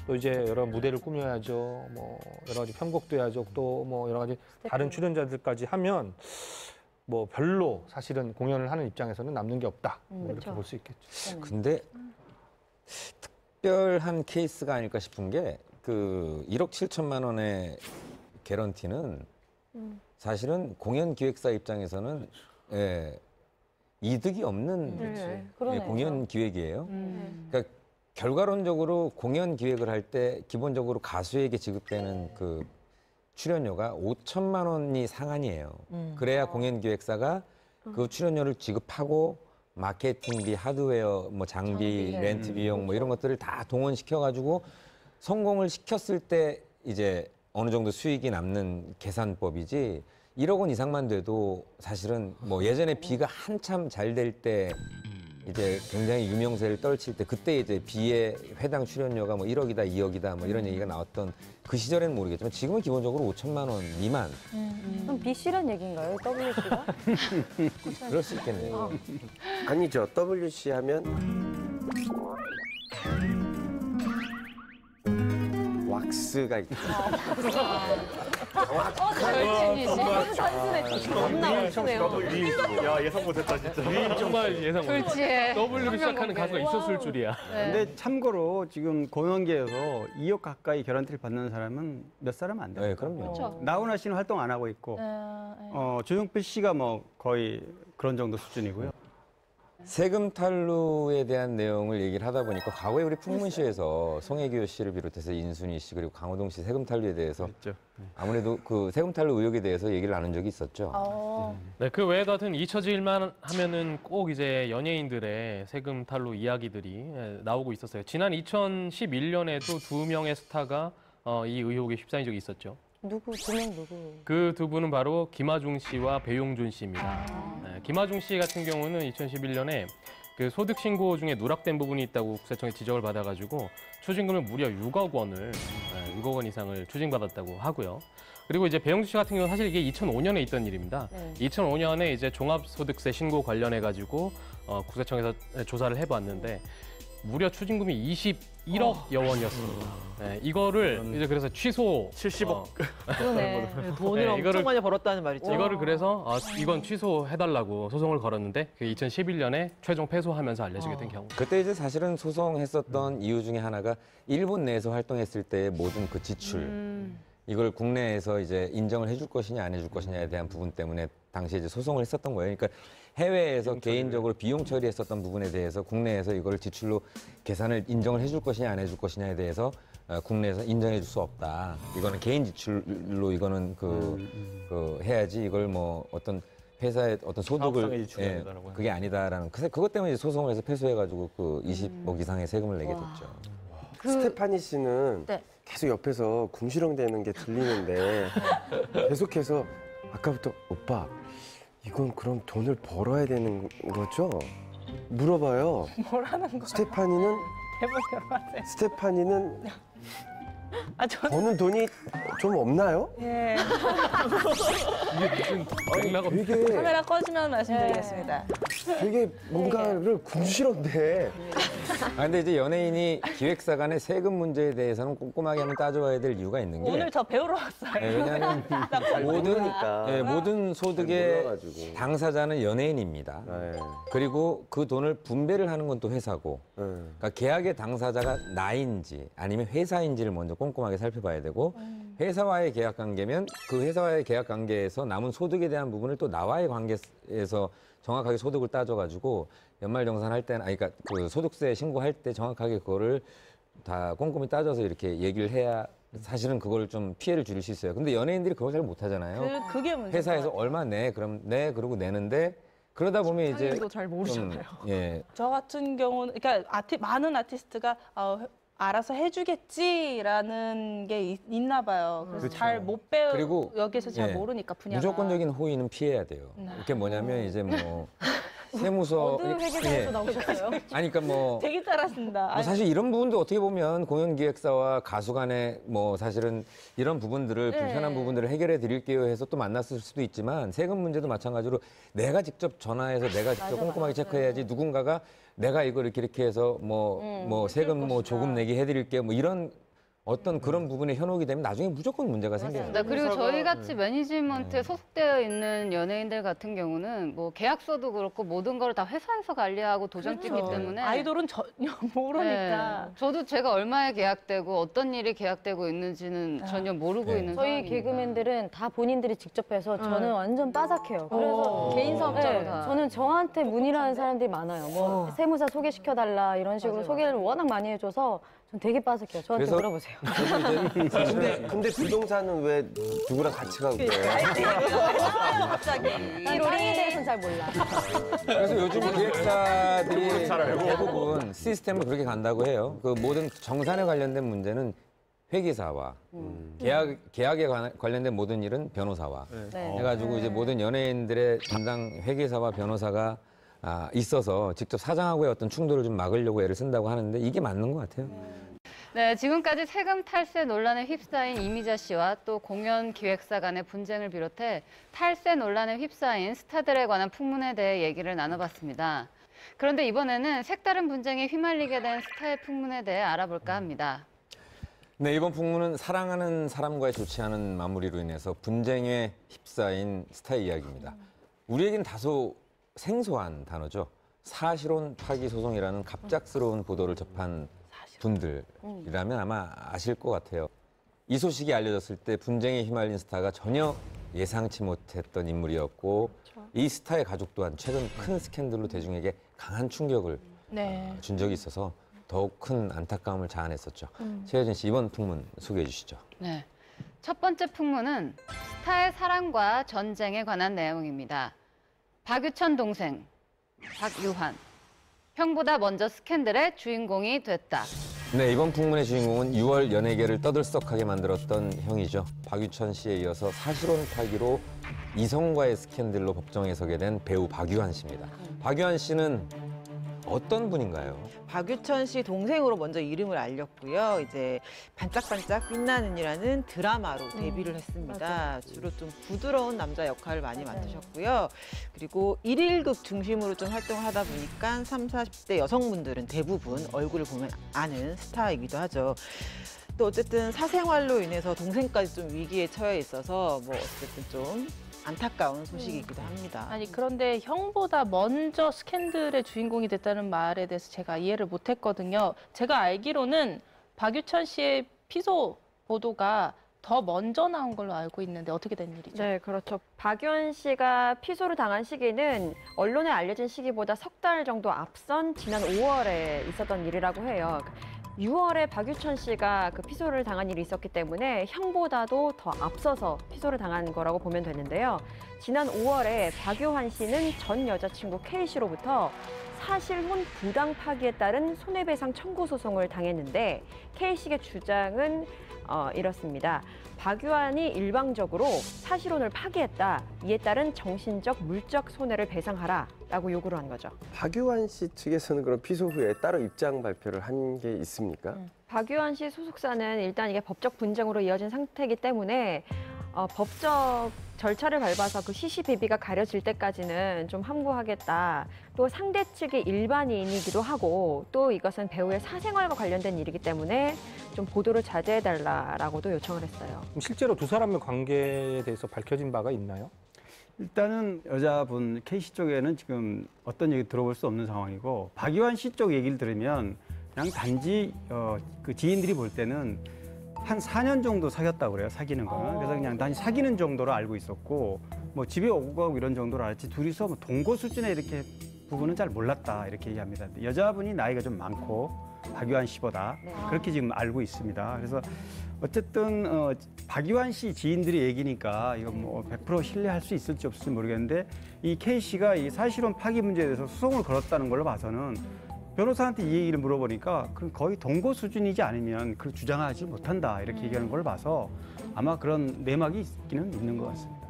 또 이제 여러 무대를 꾸며야죠. 뭐 여러 가지 편곡도 해야죠. 또 뭐 여러 가지 다른 출연자들까지 하면 뭐 별로 사실은 공연을 하는 입장에서는 남는 게 없다. 뭐 이렇게 볼 수 있겠죠. 근데 특별한 케이스가 아닐까 싶은 게 그 1억 7천만 원의 개런티는 사실은 공연 기획사 입장에서는 예, 이득이 없는 예, 공연 기획이에요. 그러니까 결과론적으로 공연 기획을 할 때 기본적으로 가수에게 지급되는 그 출연료가 5천만 원이 상한이에요. 그래야 공연 기획사가 그 출연료를 지급하고 마케팅비, 하드웨어, 뭐 장비, 렌트 비용 뭐 이런 것들을 다 동원시켜 가지고 성공을 시켰을 때 이제 어느 정도 수익이 남는 계산법이지 1억 원 이상만 돼도 사실은 뭐 예전에 비가 한참 잘 될 때 이제 굉장히 유명세를 떨칠 때 그때 이제 비의 회당 출연료가 뭐 1억이다, 2억이다 뭐 이런 얘기가 나왔던 그 시절에는 모르겠지만 지금은 기본적으로 5천만 원 미만. 그럼 B 씨란 얘기인가요? WC가? 그럴 수 있겠네요. 아니죠. WC 하면 왁스가 있다. 야 예상 못했다 진짜. 정말 예상 못했어요. 불지에 W로 시작하는 가수가 있었을 줄이야. 근데 참고로 지금 공연계에서 2억 가까이 개런티를 받는 사람은 몇 사람 안 돼요. 네, 그럼요. 나훈아 씨는 활동 안 하고 있고 조용필 씨가 뭐 거의 그런 정도 수준이고요. 세금 탈루에 대한 내용을 얘기를 하다 보니까 과거에 우리 풍문쇼에서 송혜교 씨를 비롯해서 인순이 씨 그리고 강호동 씨 세금 탈루에 대해서 그렇죠. 아무래도 그 세금 탈루 의혹에 대해서 얘기를 나눈 적이 있었죠. 네, 그 외에도 하여튼 잊혀질만 하면은 꼭 이제 연예인들의 세금 탈루 이야기들이 나오고 있었어요. 지난 2011년에도 2명의 스타가 이 의혹에 휩싸인 적이 있었죠. 누구? 2명 누구? 그 두 분은 바로 김하중 씨와 배용준 씨입니다. 네, 김하중 씨 같은 경우는 2011년에 그 소득 신고 중에 누락된 부분이 있다고 국세청에 지적을 받아가지고 추징금을 무려 6억 원을 6억 원 이상을 추징받았다고 하고요. 그리고 이제 배용준 씨 같은 경우는 사실 이게 2005년에 있던 일입니다. 2005년에 이제 종합소득세 신고 관련해 가지고 국세청에서 조사를 해봤는데 무려 추징금이 21억여 원이었습니다. 네, 이거를 이제 그래서 취소 70억. 그러네. 돈을 네, 엄청 이거를- 많이 벌었다는 말이죠. 이거를 그래서 이건 취소해달라고 소송을 걸었는데 그 2011년에 최종 패소하면서 알려지게 된 경우. 그때 이제 사실은 소송했었던 이유 중에 하나가 일본 내에서 활동했을 때의 모든 그 지출 이걸 국내에서 이제 인정을 해줄 것이냐 안 해줄 것이냐에 대한 부분 때문에 당시에 이제 소송을 했었던 거예요. 그러니까 해외에서 개인적으로 비용 처리했었던 부분에 대해서 국내에서 이걸 지출로 계산을 인정을 해줄 것이냐 안 해줄 것이냐에 대해서 국내에서 인정해줄 수 없다. 이거는 개인 지출로 이거는 그 해야지 이걸 뭐 어떤 회사의 어떤 소득을 사업상의 지출이 아니다라고 그게 아니다라는 그것 때문에 이제 소송을 해서 패소해가지고 그 20억 이상의 세금을 내게 됐죠. 스테파니 씨는 네. 계속 옆에서 궁시렁대는 게 들리는데 계속해서 아까부터 오빠 이건 그럼 돈을 벌어야 되는 거죠? 물어봐요. 뭐라는 거? 스테파니는 스테파니는 버는 돈이 좀 없나요? 예. 되게 카메라 꺼지면 말씀드리겠습니다. 되게 뭔가를 궁시렁대. 아 근데 이제 연예인이 기획사 간의 세금 문제에 대해서는 꼼꼼하게 한번 따져봐야 될 이유가 있는 게 오늘 저 배우러 왔어요. 왜냐하면 모든 소득의 몰라가지고. 당사자는 연예인입니다. 네. 그리고 그 돈을 분배를 하는 건 또 회사고 네. 그러니까 계약의 당사자가 나인지 아니면 회사인지를 먼저 꼼꼼하게 살펴봐야 되고 회사와의 계약 관계면 그 회사와의 계약 관계에서 남은 소득에 대한 부분을 또 나와의 관계에서 정확하게 소득을 따져가지고 연말정산할 때는 그러니까 그 소득세 신고할 때 정확하게 그거를 다 꼼꼼히 따져서 이렇게 얘기를 해야 사실은 그걸 좀 피해를 줄일 수 있어요. 근데 연예인들이 그걸 잘 못하잖아요. 그게 문제. 회사에서 얼마 내 그럼 내 그러고 내는데 그러다 보면 이제 잘 모르잖아요. 예. 저 같은 경우는 그러니까 많은 아티스트가 알아서 해주겠지라는 게 있나 봐요. 그래서 그렇죠. 잘 못 배우 그리고 여기서 잘 예, 모르니까 분야가. 무조건적인 호의는 피해야 돼요. 이게 뭐냐면 이제 뭐 세무서 어느 회계사에서 나오셨어요? 아니 그러니까 뭐 되게 잘하신다. 뭐 사실 이런 부분도 어떻게 보면 공연기획사와 가수 간에 뭐 사실은 이런 부분들을 네. 불편한 부분들을 해결해 드릴게요 해서 또 만났을 수도 있지만 세금 문제도 마찬가지로 내가 직접 전화해서 내가 직접 꼼꼼하게 체크해야지 누군가가 내가 이걸 이렇게 해서 뭐 세금 뭐 조금 내게 해드릴게요 뭐 이런 어떤 그런 부분에 현혹이 되면 나중에 무조건 문제가 생겨요. 네, 그리고 저희 같이 매니지먼트에 소속되어 있는 연예인들 같은 경우는 뭐 계약서도 그렇고 모든 걸 다 회사에서 관리하고 도장 찍기 때문에 아이돌은 전혀 모르니까. 네, 저도 제가 얼마에 계약되고 어떤 일이 계약되고 있는지는 전혀 모르고 네. 있는 저희 상황이니까. 개그맨들은 다 본인들이 직접 해서 저는 완전 빠삭해요. 그래서 개인 사업자로 다. 저는 저한테 문의를 하는 사람들이 많아요. 뭐 세무사 소개시켜달라 이런 식으로 소개를 워낙 많이 해줘서 전 되게 빠삭해요. 저한테 그래서- 물어보세요. 근데 부동산은 왜 누구랑 같이 가고 그래요? 갑자기. 난 땅에 대해서는 잘 몰라. 그래서 요즘 기획사들이 대부분 시스템을 그렇게 간다고 해요. 그 모든 정산에 관련된 문제는 회계사와 계약에 관련된 모든 일은 변호사와 네. 해가지고 이제 모든 연예인들의 담당 회계사와 변호사가 있어서 직접 사장하고의 어떤 충돌을 좀 막으려고 애를 쓴다고 하는데 이게 맞는 것 같아요. 네, 지금까지 세금 탈세 논란에 휩싸인 이미자 씨와 또 공연 기획사 간의 분쟁을 비롯해 탈세 논란에 휩싸인 스타들에 관한 풍문에 대해 얘기를 나눠봤습니다. 그런데 이번에는 색다른 분쟁에 휘말리게 된 스타의 풍문에 대해 알아볼까 합니다. 네, 이번 풍문은 사랑하는 사람과의 좋지 않은 마무리로 인해서 분쟁에 휩싸인 스타의 이야기입니다. 우리에겐 다소 생소한 단어죠. 사실혼 파기 소송이라는 갑작스러운 보도를 접한 분들이라면 아마 아실 것 같아요. 이 소식이 알려졌을 때 분쟁에 휘말린 스타가 전혀 예상치 못했던 인물이었고 이 스타의 가족 또한 최근 큰 스캔들로 대중에게 강한 충격을 네. 준 적이 있어서 더욱 큰 안타까움을 자아냈었죠. 최혜진 씨 이번 풍문 소개해 주시죠. 네, 첫 번째 풍문은 스타의 사랑과 전쟁에 관한 내용입니다. 박유천 동생 박유환, 형보다 먼저 스캔들의 주인공이 됐다. 네, 이번 풍문의 주인공은 6월 연예계를 떠들썩하게 만들었던 형이죠. 박유천 씨에 이어서 사실혼 파기로 이성과의 스캔들로 법정에 서게 된 배우 박유환 씨입니다. 박유환 씨는 어떤 분인가요? 박유천 씨 동생으로 먼저 이름을 알렸고요. 이제 반짝반짝 빛나는이라는 드라마로 데뷔를 했습니다. 주로 좀 부드러운 남자 역할을 많이 맡으셨고요. 그리고 일일극 중심으로 좀 활동을 하다 보니까 30, 40대 여성분들은 대부분 얼굴을 보면 아는 스타이기도 하죠. 또 어쨌든 사생활로 인해서 동생까지 좀 위기에 처해 있어서 뭐 어쨌든 좀 안타까운 소식이기도 합니다. 아니 그런데 형보다 먼저 스캔들의 주인공이 됐다는 말에 대해서 제가 이해를 못했거든요. 제가 알기로는 박유천 씨의 피소 보도가 더 먼저 나온 걸로 알고 있는데 어떻게 된 일이죠? 네, 그렇죠. 박유한 씨가 피소를 당한 시기는 언론에 알려진 시기보다 석 달 정도 앞선 지난 5월에 있었던 일이라고 해요. 6월에 박유천 씨가 그 피소를 당한 일이 있었기 때문에 형보다도 더 앞서서 피소를 당한 거라고 보면 되는데요. 지난 5월에 박유환 씨는 전 여자친구 K 씨로부터 사실혼 부당 파기에 따른 손해배상 청구 소송을 당했는데 K 씨의 주장은 이렇습니다. 박유환이 일방적으로 사실혼을 파기했다. 이에 따른 정신적, 물적 손해를 배상하라라고 요구를 한 거죠. 박유환 씨 측에서는 그럼 피소 후에 따로 입장 발표를 한 게 있습니까? 박유환 씨 소속사는 일단 이게 법적 분쟁으로 이어진 상태이기 때문에 법적 절차를 밟아서 그 시시비비가 가려질 때까지는 좀 함구하겠다. 또 상대 측이 일반인이기도 하고 또 이것은 배우의 사생활과 관련된 일이기 때문에 좀 보도를 자제해달라라고도 요청을 했어요. 그럼 실제로 두 사람의 관계에 대해서 밝혀진 바가 있나요? 일단은 여자분 K씨 쪽에는 지금 어떤 얘기 들어볼 수 없는 상황이고 박유환 씨 쪽 얘기를 들으면 그냥 단지 그 지인들이 볼 때는 한 4년 정도 사귀었다고 그래요, 사귀는 거는. 그래서 그냥 단지 사귀는 정도로 알고 있었고 뭐 집에 오고 가고 이런 정도로 알았지 둘이서 뭐 동거 수준의 이렇게 부분은 잘 몰랐다 이렇게 얘기합니다. 여자분이 나이가 좀 많고 박유환 씨보다 그렇게 지금 알고 있습니다. 그래서 어쨌든 박유환 씨 지인들의 얘기니까 이거 뭐 100% 신뢰할 수 있을지 없을지 모르겠는데 이 K 씨가 이 사실혼 파기 문제에 대해서 소송을 걸었다는 걸로 봐서는 변호사한테 이 얘기를 물어보니까 그 거의 동거 수준이지 않으면 그 주장하지 못한다 이렇게 얘기하는 걸 봐서 아마 그런 내막이 있기는 있는 것 같습니다.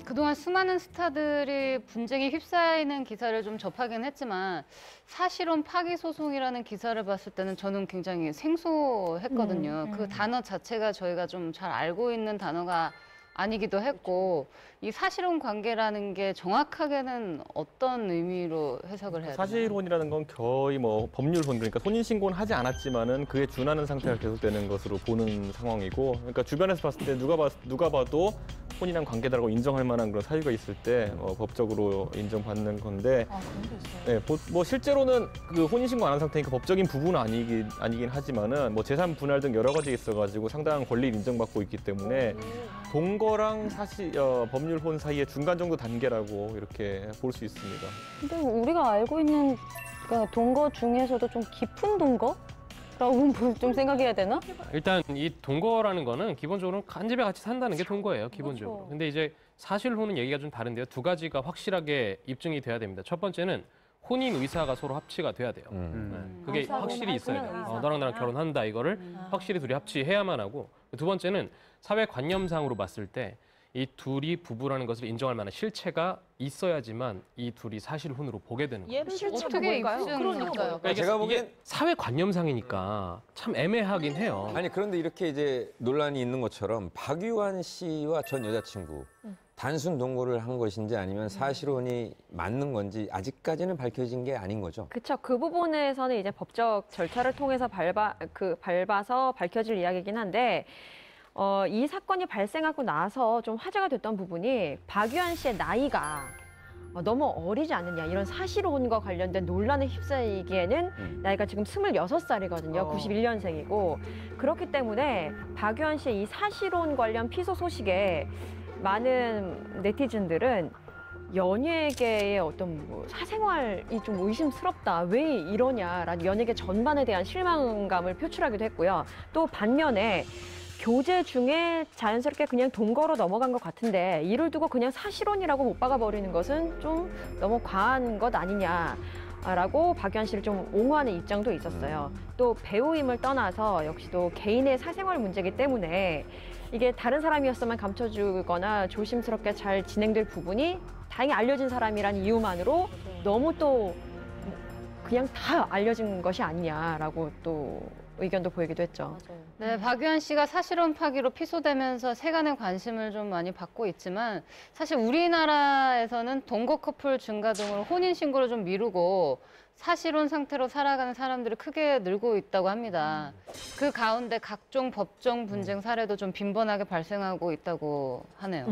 그동안 수많은 스타들이 분쟁에 휩싸이는 기사를 좀 접하긴 했지만 사실혼 파기 소송이라는 기사를 봤을 때는 저는 굉장히 생소했거든요. 그 단어 자체가 저희가 좀 잘 알고 있는 단어가 아니기도 했고 이 사실혼 관계라는 게 정확하게는 어떤 의미로 해석을 해야 되나요? 사실혼이라는 건 거의 뭐 법률혼 그러니까 혼인 신고는 하지 않았지만은 그에 준하는 상태가 계속되는 것으로 보는 상황이고 그러니까 주변에서 봤을 때 누가 봐도 혼인한 관계다라고 인정할 만한 그런 사유가 있을 때 법적으로 인정받는 건데 네, 뭐 실제로는 그 혼인 신고 안 한 상태니까 법적인 부분은 아니긴 하지만은 뭐 재산 분할 등 여러 가지 있어가지고 상당한 권리를 인정받고 있기 때문에 동거랑 법률혼 사이의 중간 정도 단계라고 이렇게 볼 수 있습니다. 근데 우리가 알고 있는 그러니까 동거 중에서도 좀 깊은 동거? 라고 좀 생각해야 되나? 일단 이 동거라는 거는 기본적으로 한 집에 같이 산다는 게 동거예요, 기본적으로. 그렇죠. 근데 이제 사실혼은 얘기가 좀 다른데요. 두 가지가 확실하게 입증이 돼야 됩니다. 첫 번째는 혼인 의사가 서로 합치가 돼야 돼요. 그게 의사구나, 확실히 있어야 돼요. 의사구나. 너랑 나랑 결혼한다 이거를 확실히 둘이 합치해야만 하고 두 번째는 사회 관념상으로 봤을 때 이 둘이 부부라는 것을 인정할 만한 실체가 있어야지만 이 둘이 사실혼으로 보게 되는 거예요. 예를 들면 어떻게 뭘까요? 입증할까요? 그러니까 제가 보기엔 이게 사회 관념상이니까 참 애매하긴 해요. 아니 그런데 이렇게 이제 논란이 있는 것처럼 박유한 씨와 전 여자친구 단순 동거를 한 것인지 아니면 사실혼이 맞는 건지 아직까지는 밝혀진 게 아닌 거죠. 그렇죠. 그 부분에서는 이제 법적 절차를 통해서 밟아서 밝혀질 이야기이긴 한데 이 사건이 발생하고 나서 좀 화제가 됐던 부분이 박유한 씨의 나이가 너무 어리지 않느냐 이런 사실혼과 관련된 논란에 휩싸이기에는 나이가 지금 26살이거든요. 91년생이고 그렇기 때문에 박유한 씨의 이 사실혼 관련 피소 소식에 많은 네티즌들은 연예계의 어떤 뭐 사생활이 좀 의심스럽다. 왜 이러냐라는 연예계 전반에 대한 실망감을 표출하기도 했고요. 또 반면에 교제 중에 자연스럽게 그냥 동거로 넘어간 것 같은데 이를 두고 그냥 사실혼이라고 못 박아버리는 것은 좀 너무 과한 것 아니냐라고 박유한 씨를 좀 옹호하는 입장도 있었어요. 또 배우임을 떠나서 역시 또 개인의 사생활 문제이기 때문에 이게 다른 사람이었으면 감춰주거나 조심스럽게 잘 진행될 부분이 다행히 알려진 사람이라는 이유만으로 너무 또 그냥 다 알려진 것이 아니냐라고 또 의견도 보이기도 했죠. 네, 박유한 씨가 사실혼 파기로 피소되면서 세간의 관심을 좀 많이 받고 있지만 사실 우리나라에서는 동거 커플 증가 등으로 혼인 신고를 좀 미루고 사실혼 상태로 살아가는 사람들이 크게 늘고 있다고 합니다. 그 가운데 각종 법정 분쟁 사례도 좀 빈번하게 발생하고 있다고 하네요.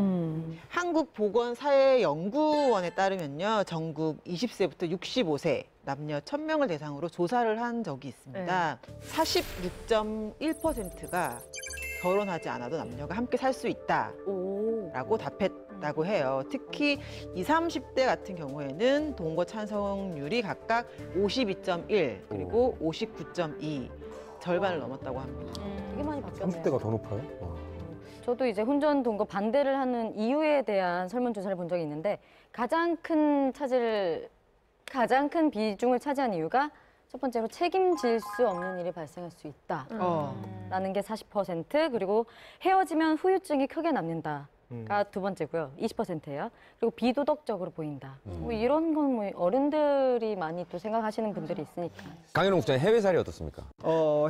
한국보건사회연구원에 따르면요, 전국 20세부터 65세 남녀 1000명을 대상으로 조사를 한 적이 있습니다. 46.1%가 결혼하지 않아도 남녀가 함께 살 수 있다라고 답했다고 해요. 특히 20, 30대 같은 경우에는 동거 찬성률이 각각 52.1 그리고 59.2 절반을 넘었다고 합니다. 되게 많이 바뀌었네요. 30대가 더 높아요? 저도 이제 혼전 동거 반대를 하는 이유에 대한 설문조사를 본 적이 있는데 가장 큰 비중을 차지한 이유가 첫 번째로 책임질 수 없는 일이 발생할 수 있다라는 게 40%, 그리고 헤어지면 후유증이 크게 남는다가 두 번째고요. 20%예요. 그리고 비도덕적으로 보인다. 뭐 이런 건 뭐 어른들이 많이 또 생각하시는 분들이 있으니까. 강현웅 국장님 해외 사례 어떻습니까?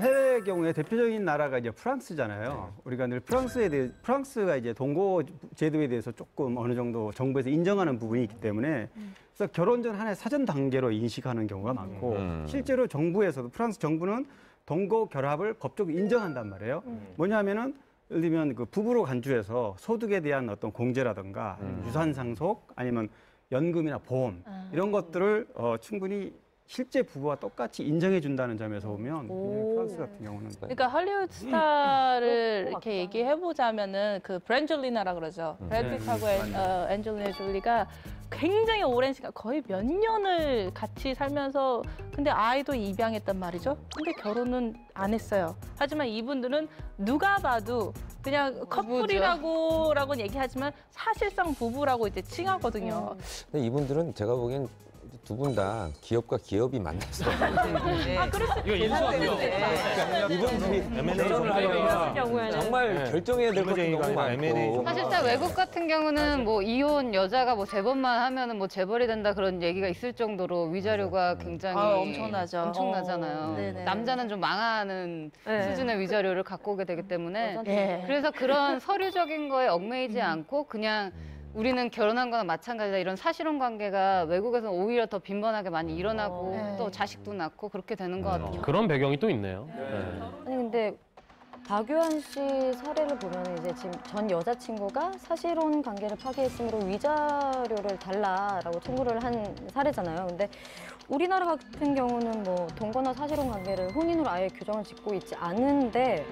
해외 경우에 대표적인 나라가 이제 프랑스잖아요. 우리가 늘 프랑스가 이제 동거 제도에 대해서 조금 어느 정도 정부에서 인정하는 부분이 있기 때문에 그래서 결혼 전 하나의 사전 단계로 인식하는 경우가 많고 실제로 정부에서도 프랑스 정부는 동거 결합을 법적으로 인정한단 말이에요. 뭐냐면은 예를 들면 그 부부로 간주해서 소득에 대한 어떤 공제라든가 유산 상속 아니면 연금이나 보험 이런 것들을 충분히 실제 부부와 똑같이 인정해 준다는 점에서 보면 프랑스 같은 경우는 그러니까 할리우드 스타를 이렇게 얘기해 보자면은 그 브랜젤리나라 그러죠. 브래드핏하고 앤젤리나 졸리가 굉장히 오랜 시간, 거의 몇 년을 같이 살면서 근데 아이도 입양했단 말이죠. 근데 결혼은 안 했어요. 하지만 이분들은 누가 봐도 그냥 커플이라고는 얘기하지만 사실상 부부라고 이제 칭하거든요. 근데 이분들은 제가 보기엔 두 분 다 기업과 기업이 만났어. 이거 인수합병. 이분들이 결혼을 하려면 정말 결정해야 될 것도 너무 많고. 사실상 외국 같은 경우는 뭐 이혼 여자가 뭐 재벌만 하면은 뭐 재벌이 된다 그런 얘기가 있을 정도로 위자료가 굉장히 엄청나죠. 엄청나잖아요. 네네. 남자는 좀 망하는 수준의 위자료를 갖고 오게 되기 때문에 예. 그래서 그런 서류적인 거에 얽매이지 않고 그냥 우리는 결혼한 거나 마찬가지다 이런 사실혼 관계가 외국에서는 오히려 더 빈번하게 많이 일어나고 또 자식도 낳고 그렇게 되는 것 같아요. 그런 배경이 또 있네요. 아니 근데 박유한 씨 사례를 보면 이제 지금 전 여자친구가 사실혼 관계를 파기했으므로 위자료를 달라라고 청구를 한 사례잖아요. 근데 우리나라 같은 경우는 뭐 동거나 사실혼 관계를 혼인으로 아예 규정을 짓고 있지 않은데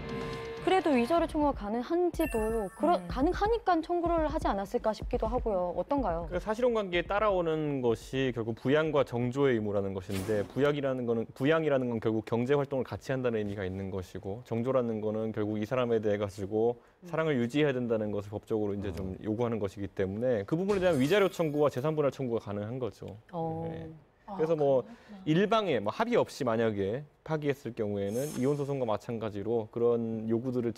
그래도 위자료 청구가 가능한지도 가능하니까 청구를 하지 않았을까 싶기도 하고요. 어떤가요? 그 사실혼 관계에 따라오는 것이 결국 부양과 정조의 의무라는 것인데 부양이라는 건 결국 경제 활동을 같이 한다는 의미가 있는 것이고 정조라는 거는 결국 이 사람에 대해 가지고 사랑을 유지해야 된다는 것을 법적으로 이제 좀 요구하는 것이기 때문에 그 부분에 대한 위자료 청구와 재산 분할 청구가 가능한 거죠. 네. 그래서 뭐 일방에 뭐 합의 없이 만약에 파기했을 경우에는 이혼 소송과 마찬가지로 그런 요구들을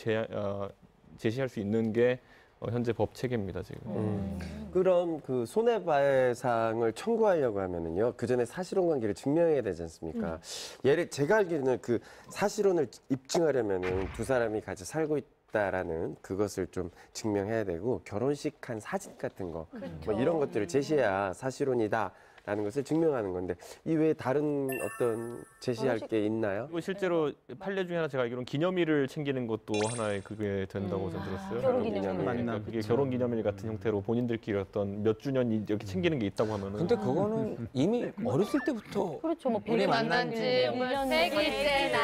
제시할 수 있는 게 현재 법 체계입니다 지금. 그럼 그 손해배상을 청구하려고 하면은요, 그 전에 사실혼 관계를 증명해야 되지 않습니까? 제가 알기로는 그 사실혼을 입증하려면은 두 사람이 같이 살고 있다라는 그것을 좀 증명해야 되고 결혼식 한 사진 같은 거, 뭐 이런 것들을 제시해야 사실혼이다. 라는 것을 증명하는 건데 이 외에 다른 어떤 제시할 게 있나요? 그리고 실제로 판례 중에 하나 제가 알기로는 기념일을 챙기는 것도 하나의 그게 된다고 저 들었어요. 결혼기념일. 그러니까 그게 결혼기념일 같은 형태로 본인들끼리 어떤 몇 주년 이렇게 챙기는 게 있다고 하면은. 근데 그거는 이미 어렸을 때부터 그렇죠. 뭐 우리 만난 지 100일째 날.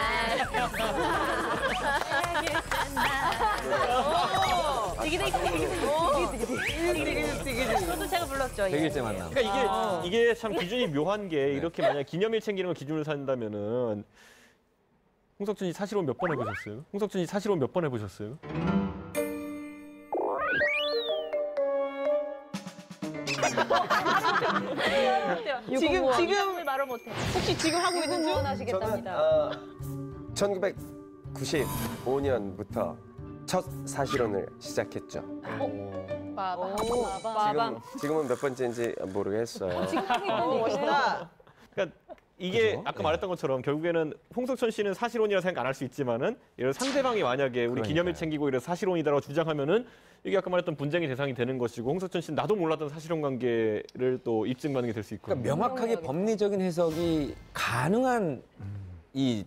저도 제가 불렀죠. 100일째 만남. 그러니까 이게 참 기준이 묘한 게 이렇게 만약 기념일 챙기는 걸 기준으로 산다면은 홍석천 씨 사실혼 몇 번 해보셨어요? 홍석천 씨 사실혼 몇 번 해보셨어요? 지금 말을 못해. 혹시 지금 하고 있는 중? 하시겠답니다. 1995년부터 첫 사실혼을 시작했죠. 지금은 몇 번째인지 모르겠어요. 멋있다. 그러니까 이게 아까 말했던 것처럼 결국에는 홍석천 씨는 사실혼이라 생각 안 할 수 있지만은 이런 상대방이 만약에 우리 기념일 챙기고 이래서 사실혼이다라고 주장하면은 이게 아까 말했던 분쟁의 대상이 되는 것이고 홍석천 씨는 나도 몰랐던 사실혼 관계를 또 입증받는 게 될 수 있고. 그러니까 명확하게 법리적인 해석이 가능한 이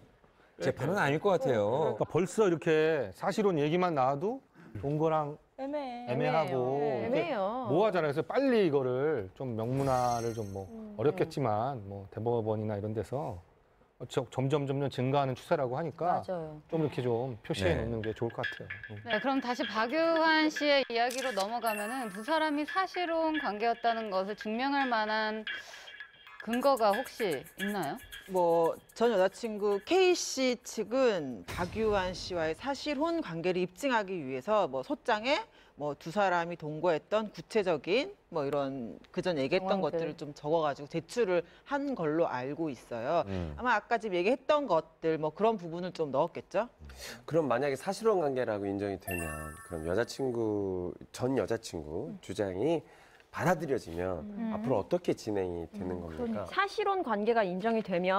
재판은 아닐 것 같아요. 그러니까 벌써 이렇게 사실혼 얘기만 나와도 동거랑 애매하고 애매해요. 모호하잖아요. 그래서 빨리 이거를 좀 명문화를 좀 뭐 어렵겠지만 뭐 대법원이나 이런 데서 점점 증가하는 추세라고 하니까 맞아요. 좀 이렇게 좀 표시해 네. 놓는 게 좋을 것 같아요. 네, 그럼 다시 박유한 씨의 이야기로 넘어가면은 두 사람이 사실혼 관계였다는 것을 증명할 만한 근거가 혹시 있나요? 뭐 전 여자친구 K 씨 측은 박유한 씨와의 사실혼 관계를 입증하기 위해서 뭐 소장에 뭐 두 사람이 동거했던 구체적인 뭐 이런 그전 얘기했던 정황들. 것들을 좀 적어가지고 제출을 한 걸로 알고 있어요. 아마 아까 지금 얘기했던 것들 뭐 그런 부분을 좀 넣었겠죠? 그럼 만약에 사실혼 관계라고 인정이 되면 그럼 전 여자친구 주장이 받아들여지면 앞으로 어떻게 진행이 되는 겁니까? 사실혼 관계가 인정이 되면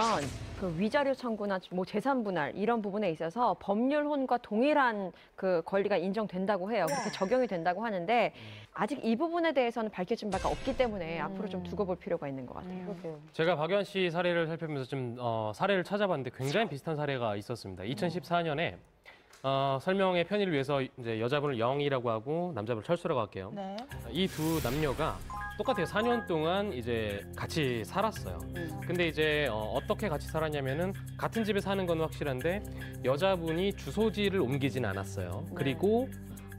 그 위자료 청구나 뭐 재산 분할 이런 부분에 있어서 법률혼과 동일한 그 권리가 인정된다고 해요. 그렇게 적용이 된다고 하는데 아직 이 부분에 대해서는 밝혀진 바가 없기 때문에 앞으로 좀 두고 볼 필요가 있는 것 같아요. 그렇게요. 제가 박유한 씨 사례를 살펴보면서 좀 사례를 찾아봤는데 굉장히 비슷한 사례가 있었습니다. 2014년에 설명의 편의를 위해서 이제 여자분을 영이라고 하고 남자분을 철수라고 할게요. 네. 이 두 남녀가 똑같아요. 4년 동안 이제 같이 살았어요. 근데 이제 어떻게 같이 살았냐면은 같은 집에 사는 건 확실한데 여자분이 주소지를 옮기진 않았어요. 그리고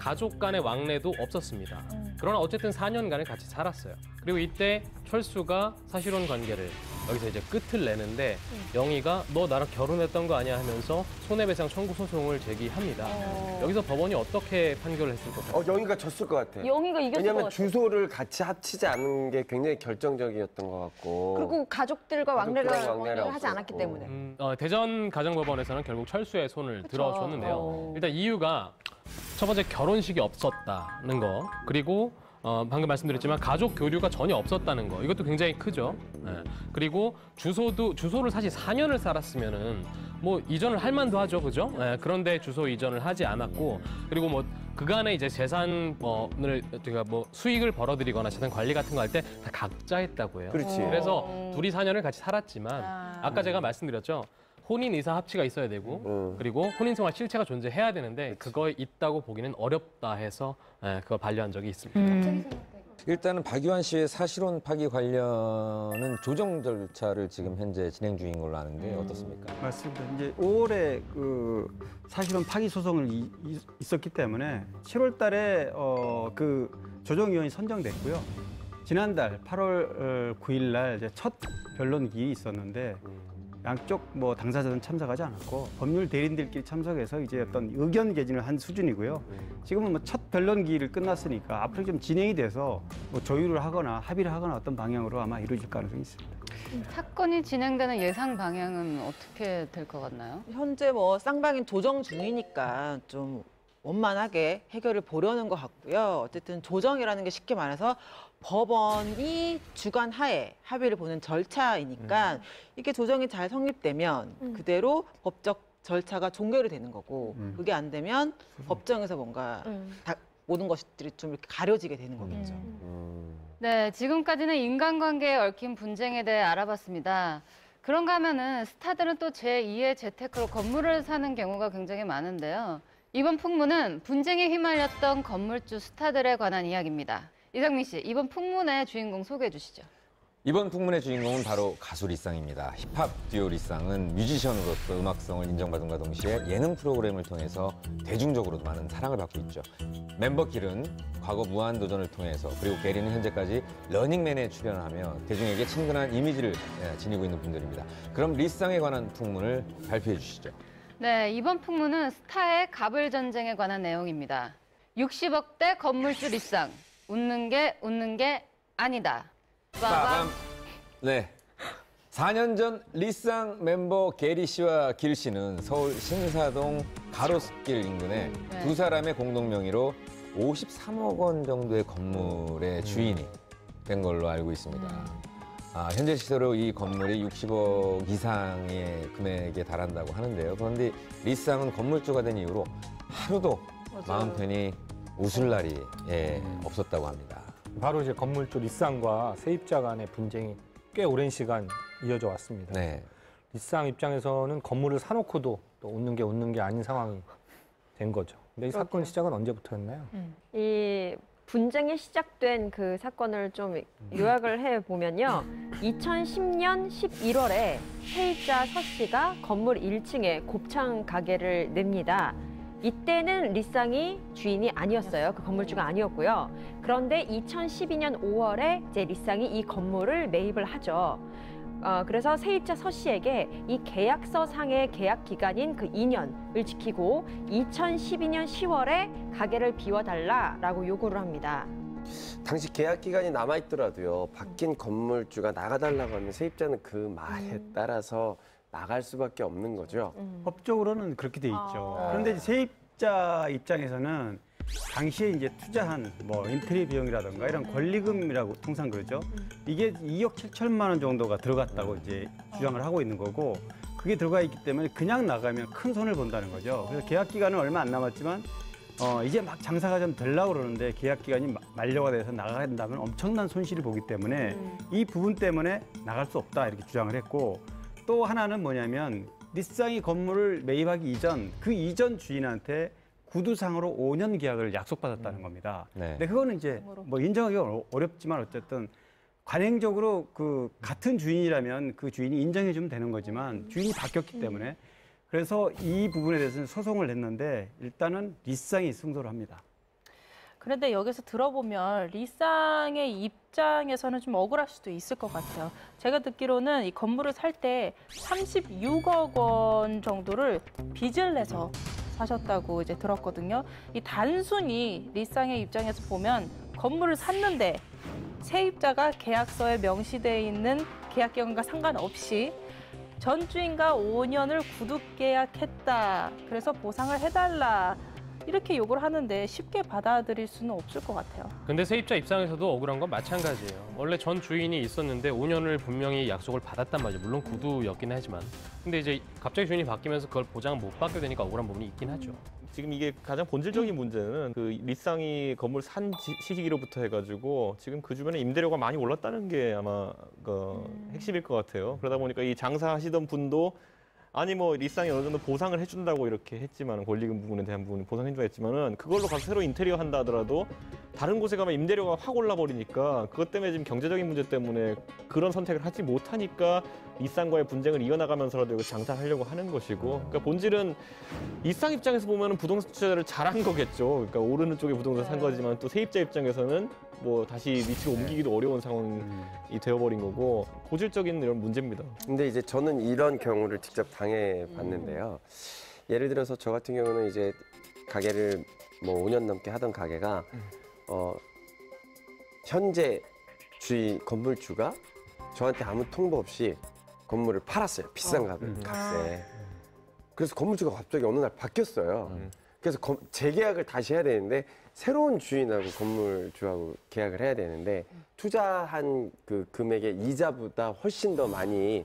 가족 간의 왕래도 없었습니다. 그러나 어쨌든 4년간을 같이 살았어요. 그리고 이때 철수가 사실혼 관계를 여기서 이제 끝을 내는데 영희가 너 나랑 결혼했던 거 아니야 하면서 손해배상 청구 소송을 제기합니다. 여기서 법원이 어떻게 판결을 했을 것 같아요? 영희가 졌을 것 같아. 영희가 이겼을 것 왜냐면 같아. 주소를 같이 합치지 않은 게 굉장히 결정적이었던 것 같고. 그리고 가족들과 왕래를 왕래를 하지 않았기 때문에. 대전 가정법원에서는 결국 철수의 손을 들어줬는데요. 일단 이유가 첫 번째 결혼식이 없었다는 거, 그리고 방금 말씀드렸지만 가족 교류가 전혀 없었다는 거, 이것도 굉장히 크죠. 그리고 주소를 사실 4년을 살았으면은 뭐 이전을 할 만도 하죠, 그죠? 그런데 주소 이전을 하지 않았고, 그리고 뭐 그간에 이제 재산을 그러니까 뭐 수익을 벌어들이거나 재산 관리 같은 거 할 때 다 각자 했다고 해요. 그렇지. 그래서 둘이 4년을 같이 살았지만 아까 제가 말씀드렸죠. 혼인 이사 합치가 있어야 되고 그리고 혼인 생활 실체가 존재해야 되는데 그거에 있다고 보기는 어렵다 해서 그걸 반려한 적이 있습니다. 일단은 박유한 씨의 사실혼 파기 관련은 조정 절차를 지금 현재 진행 중인 걸로 아는데 어떻습니까? 맞습니다. 이제 5월에 그 사실은 파기 소송을 있었기 때문에 7월 달에 그 조정위원이 선정됐고요. 지난달 8월 9일 날 이제 첫 변론기 있었는데 양쪽 뭐 당사자는 참석하지 않았고 법률 대리인들끼리 참석해서 이제 어떤 의견 개진을 한 수준이고요. 지금은 뭐 첫 변론기를 끝났으니까 앞으로 좀 진행이 돼서 뭐 조율을 하거나 합의를 하거나 어떤 방향으로 아마 이루어질 가능성이 있습니다. 사건이 진행되는 예상 방향은 어떻게 될 것 같나요? 현재 뭐 쌍방인 조정 중이니까 좀 원만하게 해결을 보려는 것 같고요. 어쨌든 조정이라는 게 쉽게 말해서 법원이 주관하에 합의를 보는 절차이니까 이게 조정이 잘 성립되면 그대로 법적 절차가 종결이 되는 거고 그게 안 되면 법정에서 뭔가 모든 것들이 좀 이렇게 가려지게 되는 거겠죠. 네, 지금까지는 인간관계에 얽힌 분쟁에 대해 알아봤습니다. 그런가 하면은 스타들은 또 제2의 재테크로 건물을 사는 경우가 굉장히 많은데요. 이번 풍문은 분쟁에 휘말렸던 건물주 스타들에 관한 이야기입니다. 이상민 씨, 이번 풍문의 주인공 소개해 주시죠. 이번 풍문의 주인공은 바로 가수 리쌍입니다. 힙합 듀오 리쌍은 뮤지션으로서 음악성을 인정받음과 동시에 예능 프로그램을 통해서 대중적으로도 많은 사랑을 받고 있죠. 멤버 길은 과거 무한도전을 통해서 그리고 게리는 현재까지 러닝맨에 출연하며 대중에게 친근한 이미지를 지니고 있는 분들입니다. 그럼 리쌍에 관한 풍문을 발표해 주시죠. 네, 이번 풍문은 스타의 갑을 전쟁에 관한 내용입니다. 60억대 건물주 리쌍, 웃는 게 아니다. 빠밤. 네. 4년 전 리쌍 멤버 게리 씨와 길 씨는 서울 신사동 가로수길 인근에 두 사람의 공동 명의로 53억 원 정도의 건물의 주인이 된 걸로 알고 있습니다. 현재 시세로 이 건물이 60억 이상의 금액에 달한다고 하는데요. 그런데 리쌍은 건물주가 된 이후로 하루도 마음 편히 웃을 날이 없었다고 합니다. 바로 이제 건물주 리쌍과 세입자 간의 분쟁이 꽤 오랜 시간 이어져 왔습니다. 네. 리쌍 입장에서는 건물을 사놓고도 또 웃는 게 아닌 상황이 된 거죠. 근데 이 사건 시작은 언제부터였나요? 이 분쟁이 시작된 그 사건을 좀 요약을 해보면요. 2010년 11월에 세입자 서 씨가 건물 1층에 곱창 가게를 냅니다. 이때는 리쌍이 주인이 아니었어요. 그 건물주가 아니었고요. 그런데 2012년 5월에 이제 리쌍이 이 건물을 매입을 하죠. 그래서 세입자 서 씨에게 이 계약서 상의 계약 기간인 그 2년을 지키고 2012년 10월에 가게를 비워달라라고 요구를 합니다. 당시 계약 기간이 남아있더라도요. 바뀐 건물주가 나가달라고 하면 세입자는 그 말에 따라서 나갈 수밖에 없는 거죠. 법적으로는 그렇게 돼 있죠. 그런데 이제 세입자 입장에서는 당시에 이제 투자한 뭐 인테리어 비용이라든가 이런 권리금이라고 통상 그러죠. 이게 2억 7천만 원 정도가 들어갔다고 이제 주장을 하고 있는 거고 그게 들어가 있기 때문에 그냥 나가면 큰 손을 본다는 거죠. 그래서 계약 기간은 얼마 안 남았지만 이제 막 장사가 좀 되려고 그러는데 계약 기간이 만료가 돼서 나가야 된다면 엄청난 손실을 보기 때문에 이 부분 때문에 나갈 수 없다 이렇게 주장을 했고 또 하나는 뭐냐면 리쌍이 건물을 매입하기 이전 그 이전 주인한테 구두상으로 5년 계약을 약속받았다는 겁니다. 네. 근데 그거는 이제 뭐 인정하기 어렵지만 어쨌든 관행적으로 그 같은 주인이라면 그 주인이 인정해주면 되는 거지만 주인이 바뀌었기 때문에 그래서 이 부분에 대해서는 소송을 냈는데 일단은 리쌍이 승소를 합니다. 그런데 여기서 들어보면 리쌍의 입장에서는 좀 억울할 수도 있을 것 같아요. 제가 듣기로는 이 건물을 살 때 36억 원 정도를 빚을 내서 사셨다고 이제 들었거든요. 이 단순히 리쌍의 입장에서 보면 건물을 샀는데 세입자가 계약서에 명시되어 있는 계약 기간과 상관없이 전 주인과 5년을 구독 계약했다. 그래서 보상을 해달라. 이렇게 요구를 하는데 쉽게 받아들일 수는 없을 것 같아요. 근데 세입자 입장에서도 억울한 건 마찬가지예요. 원래 전 주인이 있었는데 5년을 분명히 약속을 받았단 말이죠. 물론 구두였긴 하지만. 근데 이제 갑자기 주인이 바뀌면서 그걸 보장을 못 받게 되니까 억울한 부분이 있긴 하죠. 지금 이게 가장 본질적인 문제는 그 리쌍이 건물 산 시기로부터 해가지고 지금 그 주변에 임대료가 많이 올랐다는 게 아마 그 핵심일 것 같아요. 그러다 보니까 이 장사하시던 분도 아니 뭐 리쌍이 어느 정도 보상을 해준다고 이렇게 했지만 권리금 부분에 대한 부분을 보상해준다 했지만은 그걸로 가서 새로 인테리어 한다 하더라도 다른 곳에 가면 임대료가 확 올라버리니까 그것 때문에 지금 경제적인 문제 때문에 그런 선택을 하지 못하니까 리쌍과의 분쟁을 이어나가면서라도 이거 장사하려고 하는 것이고 그러니까 본질은 리쌍 입장에서 보면은 부동산 투자를 잘한 거겠죠. 그러니까 오르는 쪽에 부동산 산 거지만 또 세입자 입장에서는 뭐 다시 위치를 옮기기도 어려운 상황이 되어버린 거고 고질적인 이런 문제입니다. 근데 이제 저는 이런 경우를 직접 당해봤는데요. 예를 들어서 저 같은 경우는 이제 가게를 뭐 5년 넘게 하던 가게가 현재 건물주가 저한테 아무 통보 없이 건물을 팔았어요. 비싼 값에. 그래서 건물주가 갑자기 어느 날 바뀌었어요. 그래서 재계약을 다시 해야 되는데 새로운 주인하고 건물주하고 계약을 해야 되는데 투자한 그 금액의 이자보다 훨씬 더 많이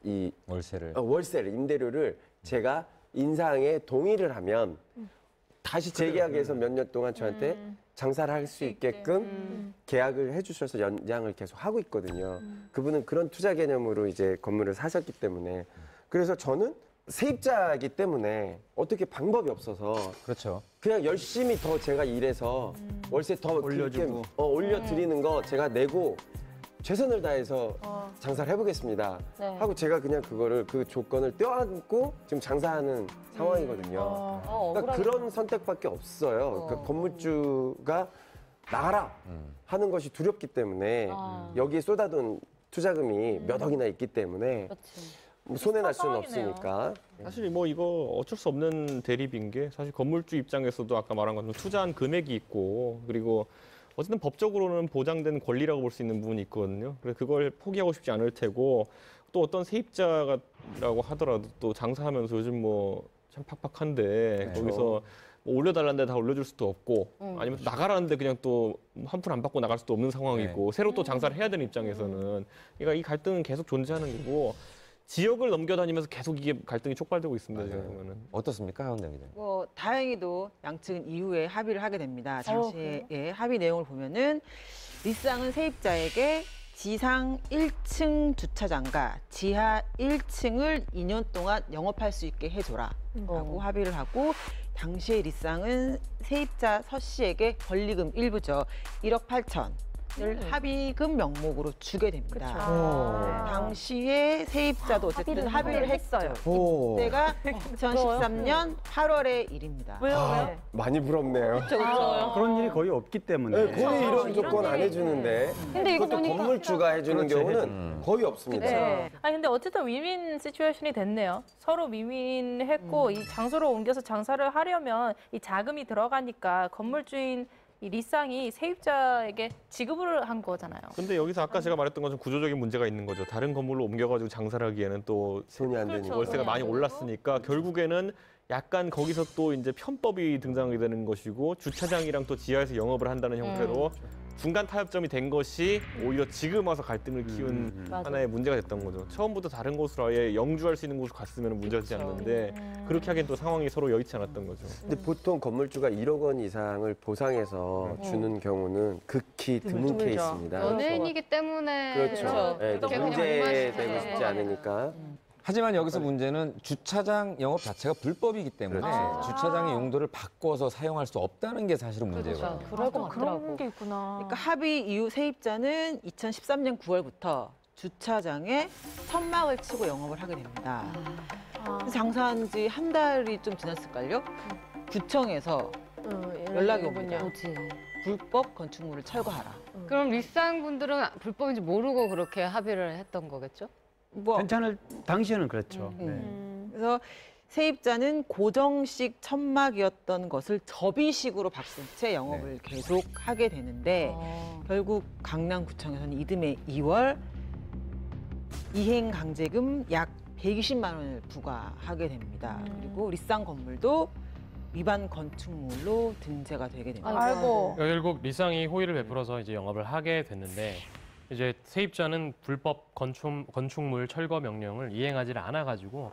이 월세를 임대료를 제가 인상에 동의를 하면 다시 재계약해서 몇 년 동안 저한테 장사를 할 수 있게끔 계약을 해주셔서 연장을 계속 하고 있거든요. 그분은 그런 투자 개념으로 이제 건물을 사셨기 때문에 그래서 저는 세입자이기 때문에 어떻게 방법이 없어서 그렇죠. 그냥 열심히 더 제가 일해서 월세 더 올려주고. 올려드리는 거 제가 내고 최선을 다해서 장사를 해보겠습니다. 네. 하고 제가 그냥 그 조건을 떼어안고 지금 장사하는 상황이거든요. 그러니까 그런 선택밖에 없어요. 그러니까 건물주가 나가라 하는 것이 두렵기 때문에 여기에 쏟아둔 투자금이 몇 억이나 있기 때문에 뭐 손해 날 수는 없으니까. 사실 뭐 이거 어쩔 수 없는 대립인 게 사실 건물주 입장에서도 아까 말한 것처럼 투자한 금액이 있고 그리고 어쨌든 법적으로는 보장된 권리라고 볼 수 있는 부분이 있거든요. 그래서 그걸 포기하고 싶지 않을 테고 또 어떤 세입자라고 하더라도 또 장사하면서 요즘 뭐 참 팍팍한데 거기서 뭐 올려달라는데 다 올려줄 수도 없고 아니면 또 나가라는데 그냥 또 한 푼 안 받고 나갈 수도 없는 상황이고 새로 또 장사를 해야 되는 입장에서는 그러니까 이 갈등은 계속 존재하는 거고 지역을 넘겨다니면서 계속 이게 갈등이 촉발되고 있습니다. 지금 보면은 어떻습니까, 하원대 기자님? 뭐 다행히도 양측은 이후에 합의를 하게 됩니다. 당시에 합의 내용을 보면은 리쌍은 세입자에게 지상 1층 주차장과 지하 1층을 2년 동안 영업할 수 있게 해줘라 라고 합의를 하고 당시에 리쌍은 세입자 서 씨에게 권리금 일부죠. 1억 8천. 을 합의금 명목으로 주게 됩니다. 당시에 세입자도 어쨌든 합의를 했어요. 이때가 2013년 8월의 일입니다. 왜요? 많이 부럽네요. 그런 일이 거의 없기 때문에. 거의 이런 조건 안 해주는데 근데 이거 그것도 보니까 건물주가 해주는 그렇죠, 경우는 거의 없습니다. 아니 근데 어쨌든 윈윈 시츄에이션이 됐네요. 서로 윈윈했고 이 장소로 옮겨서 장사를 하려면 이 자금이 들어가니까 건물주인 이 리쌍이 세입자에게 지급을 한 거잖아요. 근데 여기서 아까 제가 말했던 것처럼 구조적인 문제가 있는 거죠. 다른 건물로 옮겨가지고 장사를 하기에는 또 손이 안 되니까. 월세가 많이 올랐으니까 결국에는 약간 거기서 또 이제 편법이 등장하게 되는 것이고 주차장이랑 또 지하에서 영업을 한다는 형태로 중간 타협점이 된 것이 오히려 지금 와서 갈등을 키운 하나의 문제가 됐던 거죠. 처음부터 다른 곳으로 아예 영주할 수 있는 곳으로 갔으면 문제가 되지 않는데 그렇게 하기엔 또 상황이 서로 여의치 않았던 거죠. 근데 보통 건물주가 1억 원 이상을 보상해서 주는 경우는 극히 드문 케이스입니다. 연예인이기 때문에 그렇죠. 네, 또 그렇게 그냥 문제되고 엉망이 싶지 않으니까. 하지만 여기서 문제는 주차장 영업 자체가 불법이기 때문에 주차장의 용도를 바꿔서 사용할 수 없다는 게 사실은 문제거든요. 그럴 것 같더라고. 그런 게 있구나. 그러니까 합의 이후 세입자는 2013년 9월부터 주차장에 천막을 치고 영업을 하게 됩니다. 장사한 지 한 달이 좀 지났을걸요? 구청에서 연락이 옵니다. 뭐지? 불법 건축물을 철거하라. 그럼 리쌍 분들은 불법인지 모르고 그렇게 합의를 했던 거겠죠? 뭐 괜찮을 당시에는 그렇죠. 네. 그래서 세입자는 고정식 천막이었던 것을 접이식으로 바꾼 채 영업을 계속 하게 되는데 결국 강남구청에서는 이듬해 2월 이행 강제금 약 120만 원을 부과하게 됩니다. 그리고 리쌍 건물도 위반 건축물로 등재가 되게 됩니다. 아이고. 결국 리쌍이 호의를 베풀어서 이제 영업을 하게 됐는데 이제 세입자는 불법 건축물 철거 명령을 이행하지 않아가지고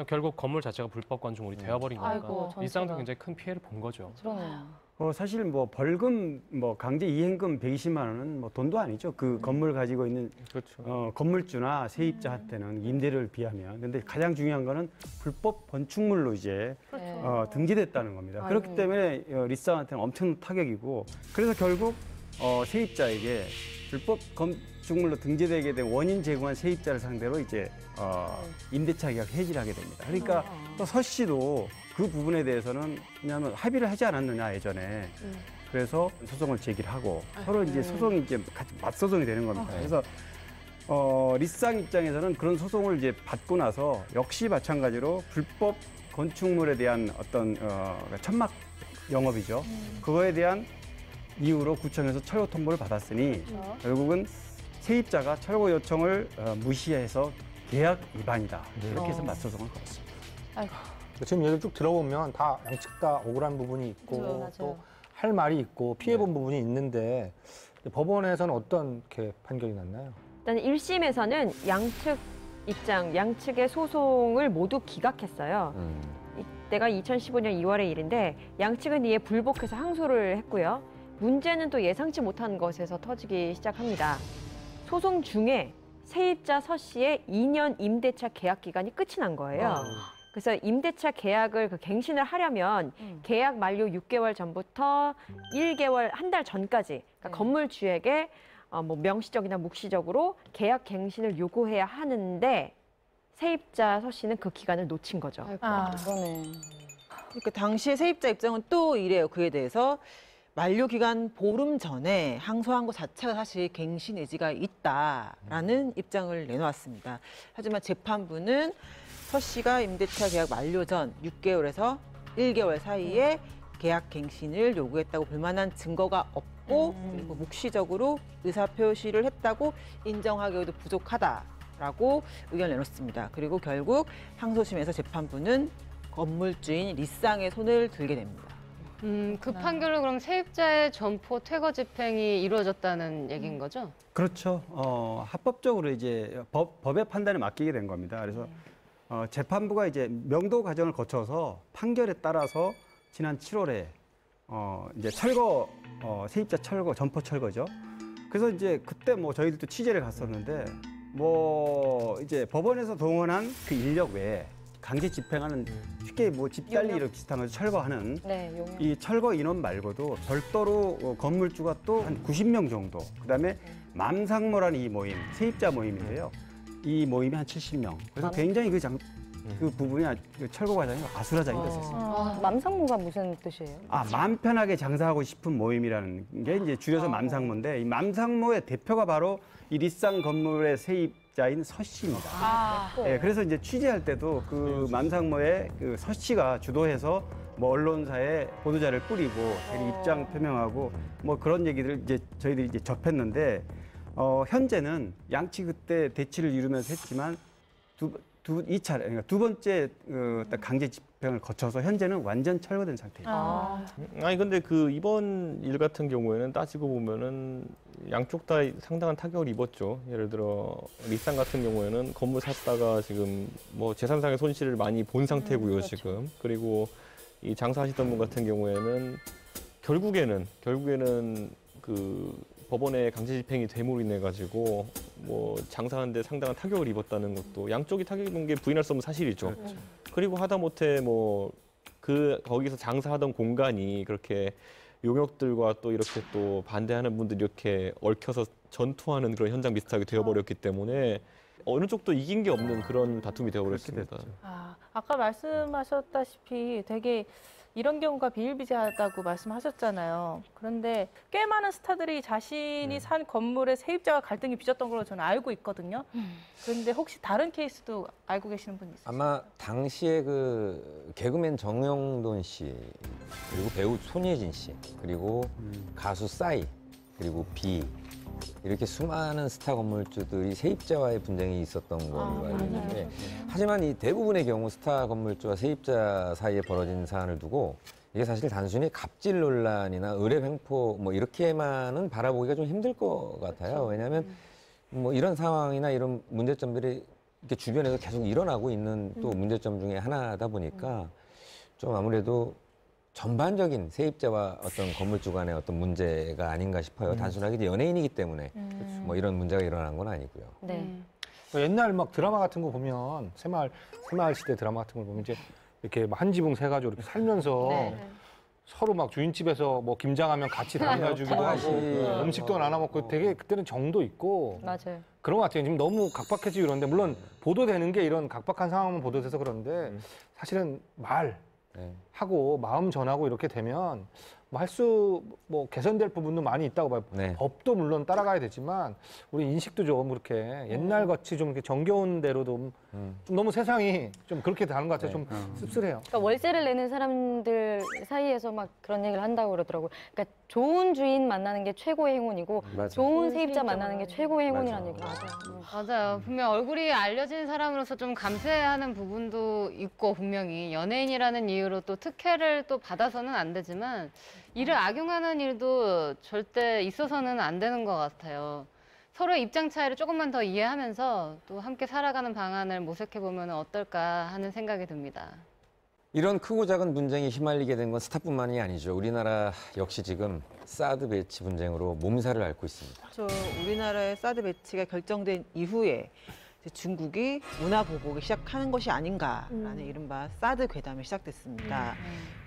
결국 건물 자체가 불법 건축물이 되어버린 거니까 아이고, 리쌍도 굉장히 큰 피해를 본 거죠. 그러네요. 사실 뭐 벌금, 뭐 강제 이행금 120만 원은 뭐 돈도 아니죠. 그 건물 가지고 있는 그렇죠. 건물주나 세입자한테는 임대료를 비하면. 근데 가장 중요한 거는 불법 건축물로 이제 등재됐다는 겁니다. 그렇기 때문에 리쌍한테는 엄청난 타격이고, 그래서 결국 세입자에게 불법 건축물로 등재되게 된 원인 제공한 세입자를 상대로 이제 임대차 계약 해지를 하게 됩니다. 그러니까 또 서 씨도 그 부분에 대해서는 왜냐하면 합의를 하지 않았느냐 예전에. 그래서 소송을 제기를 하고 서로 이제 소송이 이제 같이 맞소송이 되는 겁니다. 그래서 리쌍 입장에서는 그런 소송을 이제 받고 나서 역시 마찬가지로 불법 건축물에 대한 어떤 천막 영업이죠. 그거에 대한 이유로 구청에서 철거 통보를 받았으니 결국은 세입자가 철거 요청을 무시해서 계약 위반이다. 이렇게 해서 맞소송을 걸었습니다. 지금 얘기를 쭉 들어보면 다 양측 다 억울한 부분이 있고 맞아요. 또 할 말이 있고 피해본 부분이 있는데 법원에서는 어떤 이렇게 판결이 났나요? 일단 1심에서는 양측 입장, 양측의 소송을 모두 기각했어요. 이때가 2015년 2월의 일인데 양측은 이에 불복해서 항소를 했고요. 문제는 또 예상치 못한 것에서 터지기 시작합니다. 소송 중에 세입자 서 씨의 2년 임대차 계약 기간이 끝이 난 거예요. 그래서 임대차 계약을 갱신을 하려면 계약 만료 6개월 전부터 1개월, 한 달 전까지 그러니까 건물주에게 뭐 명시적이나 묵시적으로 계약 갱신을 요구해야 하는데 세입자 서 씨는 그 기간을 놓친 거죠. 그러네. 그러니까 당시에 세입자 입장은 또 이래요. 그에 대해서 만료 기간 보름 전에 항소한 것 자체가 사실 갱신 의지가 있다라는 입장을 내놓았습니다. 하지만 재판부는 서 씨가 임대차 계약 만료 전 6개월에서 1개월 사이에 계약 갱신을 요구했다고 볼 만한 증거가 없고 그리고 묵시적으로 의사표시를 했다고 인정하기에도 부족하다라고 의견을 내놓습니다. 그리고 결국 항소심에서 재판부는 건물주인 리쌍의 손을 들게 됩니다. 그 판결로 그럼 세입자의 점포 퇴거 집행이 이루어졌다는 얘기인 거죠? 그렇죠. 합법적으로 이제 법의 판단에 맡기게 된 겁니다. 그래서 재판부가 이제 명도 과정을 거쳐서 판결에 따라서 지난 7월에 이제 철거 세입자 철거 점포 철거죠. 그래서 이제 그때 뭐 저희들도 취재를 갔었는데 뭐 이제 법원에서 동원한 그 인력 외에 강제 집행하는 쉽게 뭐 집달리 이런 비슷한 거 철거하는 이 철거 인원 말고도 별도로 건물주가 또 한 90명 정도 그다음에 맘상모라는 이 모임 세입자 모임인데요. 이 모임이 한 70명. 그래서 굉장히 그 부분이 그 철거 과정이 아수라장이 됐었습니다. 맘상무가 무슨 뜻이에요? 마음 편하게 장사하고 싶은 모임이라는 게 이제 줄여서 맘상모인데 이 맘상모의 대표가 바로 이 리쌍 건물의 세입자인 서 씨입니다. 그래서 이제 취재할 때도 그 맘상모의 그 서 씨가 주도해서 뭐 언론사에 보도자를 뿌리고 자기 입장 표명하고 뭐 그런 얘기들 이제 저희들이 이제 접했는데 현재는 양측 그때 대치를 이루면서 했지만 이 차례, 그러니까 두 번째 강제 집행을 거쳐서 현재는 완전 철거된 상태입니다. 아니 근데 그 이번 일 같은 경우에는 따지고 보면은 양쪽 다 상당한 타격을 입었죠. 예를 들어 리쌍 같은 경우에는 건물 샀다가 지금 뭐 재산상의 손실을 많이 본 상태고요, 그렇죠. 지금. 그리고 이 장사하시던 분 같은 경우에는 결국에는 그 법원의 강제 집행이 됨으로 인해 가지고 뭐 장사하는데 상당한 타격을 입었다는 것도 양쪽이 타격 입은 게 부인할 수 없는 사실이죠. 그리고 하다못해 뭐 거기서 장사하던 공간이 그렇게 용역들과 또 이렇게 또 반대하는 분들이 이렇게 얽혀서 전투하는 그런 현장 비슷하게 되어버렸기 때문에 어느 쪽도 이긴 게 없는 그런 다툼이 되어버렸습니다. 아까 말씀하셨다시피 되게 이런 경우가 비일비재하다고 말씀하셨잖아요. 그런데 꽤 많은 스타들이 자신이 산 건물에 세입자와 갈등이 빚었던 걸로 저는 알고 있거든요. 그런데 혹시 다른 케이스도 알고 계시는 분 있으세요? 아마 당시에 그 개그맨 정영돈 씨, 그리고 배우 손예진 씨, 그리고 가수 싸이, 그리고 비, 이렇게 수많은 스타 건물주들이 세입자와의 분쟁이 있었던 걸로 알고 있는데, 하지만 이 대부분의 경우 스타 건물주와 세입자 사이에 벌어진 사안을 두고 이게 사실 단순히 갑질 논란이나 의뢰 횡포 뭐 이렇게만은 바라보기가 좀 힘들 것 같아요. 왜냐하면 뭐 이런 상황이나 이런 문제점들이 이렇게 주변에서 계속 일어나고 있는 또 문제점 중에 하나다 보니까 좀 아무래도 전반적인 세입자와 어떤 건물주 간의 어떤 문제가 아닌가 싶어요. 단순하게 이제 연예인이기 때문에 뭐 이런 문제가 일어난 건 아니고요. 네. 옛날 막 드라마 같은 거 보면 새마을 시대 드라마 같은 걸 보면 이제 이렇게 막 한 지붕 세 가지로 이렇게 살면서 서로 막 주인집에서 뭐 김장하면 같이 담가주기도 하고 음식도 나눠 먹고 되게 그때는 정도 있고 맞아요. 그런 것 같아요. 지금 너무 각박해지고 이러는데 물론 보도되는 게 이런 각박한 상황만 보도돼서 그런데 사실은 하고 마음 전하고 이렇게 되면 뭐 뭐 개선될 부분도 많이 있다고 봐요. 네. 법도 물론 따라가야 되지만 우리 인식도 좀 그렇게 옛날 같이 좀 이렇게 정겨운 대로도 좀 너무 세상이 좀 그렇게 다는 것 같아요. 좀 씁쓸해요. 그러니까 월세를 내는 사람들 사이에서 막 그런 얘기를 한다고 그러더라고요. 그러니까 좋은 주인 만나는 게 최고의 행운이고 맞아. 좋은 세입자 만나는 게 최고의 행운이라는 얘기를 맞아. 하죠. 맞아요. 분명 얼굴이 알려진 사람으로서 좀 감사해하는 부분도 있고, 분명히 연예인이라는 이유로 또 특혜를 또 받아서는 안 되지만 이를 악용하는 일도 절대 있어서는 안 되는 것 같아요. 서로의 입장 차이를 조금만 더 이해하면서 또 함께 살아가는 방안을 모색해보면 어떨까 하는 생각이 듭니다. 이런 크고 작은 분쟁에 휘말리게 된 건 스타뿐만이 아니죠. 우리나라 역시 지금 사드 배치 분쟁으로 몸살을 앓고 있습니다. 저 우리나라의 사드 배치가 결정된 이후에 이제 중국이 문화 보복을 시작하는 것이 아닌가라는 이른바 사드 괴담이 시작됐습니다.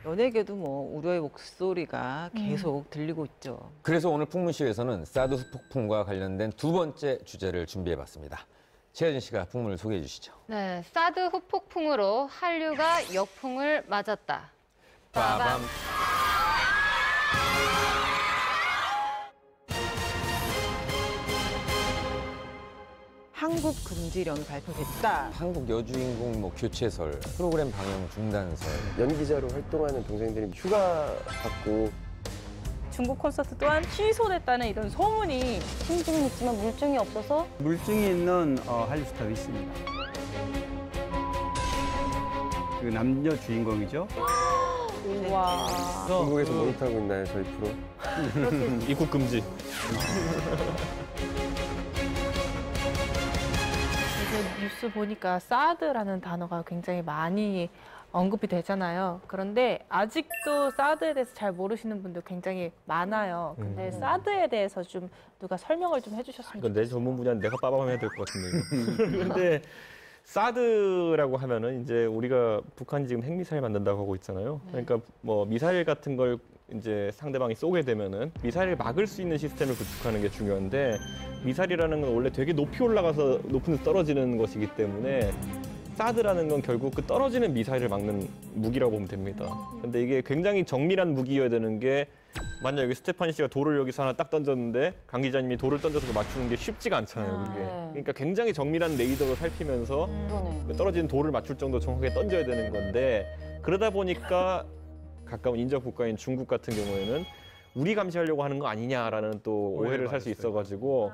연예계도 뭐 우려의 목소리가 계속 들리고 있죠. 그래서 오늘 풍문쇼에서는 사드 후폭풍과 관련된 두 번째 주제를 준비해봤습니다. 최혜진 씨가 풍문을 소개해 주시죠. 네, 사드 후폭풍으로 한류가 역풍을 맞았다. 빠밤. 한국 금지령이 발표됐다. 한국 여주인공 뭐 교체설, 프로그램 방영 중단설. 연기자로 활동하는 동생들이 휴가 받고 중국 콘서트 또한 취소됐다는 이런 소문이 힘증은 있지만 물증이 없어서 물증이 있는 한류 스타도 있습니다. 그 남녀 주인공이죠. 와. 중국에서 모니터하고 있나요, 저희 프로? 입국 금지. 요새 뉴스 보니까 사드라는 단어가 굉장히 많이 언급이 되잖아요. 그런데 아직도 사드에 대해서 잘 모르시는 분들 굉장히 많아요. 근데 사드에 대해서 좀 누가 설명을 좀 해주셨으면 이건 내 전문 분야는 내가 빠밤해야 될 것 같은데. 그런데 사드라고 하면은 이제 우리가 북한이 지금 핵미사일 만든다고 하고 있잖아요. 그러니까 뭐 미사일 같은 걸 이제 상대방이 쏘게 되면은 미사일을 막을 수 있는 시스템을 구축하는 게 중요한데, 미사일이라는 건 원래 되게 높이 올라가서 높은 데서 떨어지는 것이기 때문에 사드라는 건 결국 그 떨어지는 미사일을 막는 무기라고 보면 됩니다. 근데 이게 굉장히 정밀한 무기여야 되는 게, 만약 여기 스테파니 씨가 돌을 여기서 하나 딱 던졌는데 강 기자님이 돌을 던져서 맞추는 게 쉽지가 않잖아요, 그게. 그러니까 굉장히 정밀한 레이더로 살피면서 그 떨어지는 돌을 맞출 정도 정확하게 던져야 되는 건데, 그러다 보니까 가까운 인접 국가인 중국 같은 경우에는 우리 감시하려고 하는 거 아니냐라는 또 오해를 살 수 있어가지고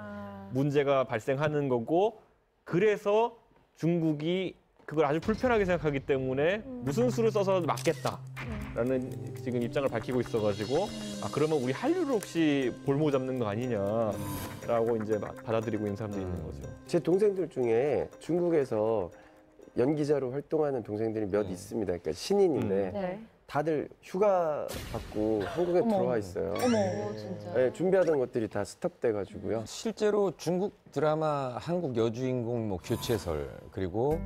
문제가 발생하는 거고, 그래서 중국이 그걸 아주 불편하게 생각하기 때문에 무슨 수를 써서 막겠다라는 지금 입장을 밝히고 있어가지고, 아 그러면 우리 한류를 혹시 볼모 잡는 거 아니냐라고 이제 받아들이고 있는 사람도 있는 거죠. 제 동생들 중에 중국에서 연기자로 활동하는 동생들이 몇 있습니다. 그러니까 신인인데 다들 휴가 받고 한국에 들어와 있어요. 진짜. 네, 준비하던 것들이 다 스톱돼가지고요. 실제로 중국 드라마 한국 여주인공 뭐 교체설, 그리고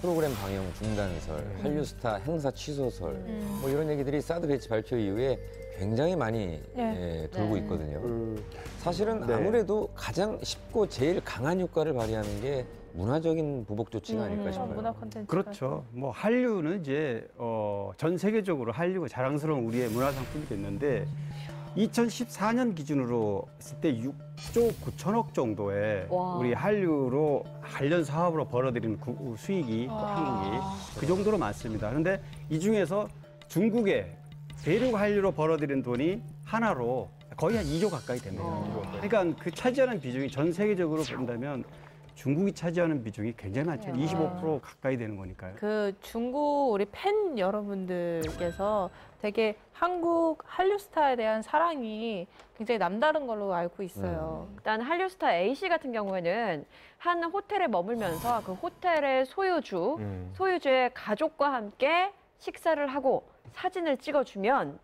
프로그램 방영 중단설, 한류 스타 행사 취소설, 뭐 이런 얘기들이 사드 배치 발표 이후에 굉장히 많이 돌고 네. 있거든요. 사실은 네. 아무래도 가장 쉽고 제일 강한 효과를 발휘하는 게 문화적인 보복 조치가 아닐까 싶어요. 문화 콘텐츠. 그렇죠. 뭐 한류는 이제 전 세계적으로 한류가 자랑스러운 우리의 문화 상품이겠는데 2014년 기준으로 했을 때 6조 9천억 정도의 와. 우리 한류로 관련 사업으로 벌어들이는 수익이 한국이 그 정도로 많습니다. 그런데 이 중에서 중국의 대륙 한류로 벌어들인 돈이 하나로 거의 한 2조 가까이 됩니다. 그러니까 그 차지하는 비중이 전 세계적으로 본다면 중국이 차지하는 비중이 굉장히 많죠. 25% 가까이 되는 거니까요. 그 중국 우리 팬 여러분들께서 되게 한국 한류 스타에 대한 사랑이 굉장히 남다른 걸로 알고 있어요. 일단 한류 스타 A씨 같은 경우에는 한 호텔에 머물면서 그 호텔의 소유주의 가족과 함께 식사를 하고 사진을 찍어주면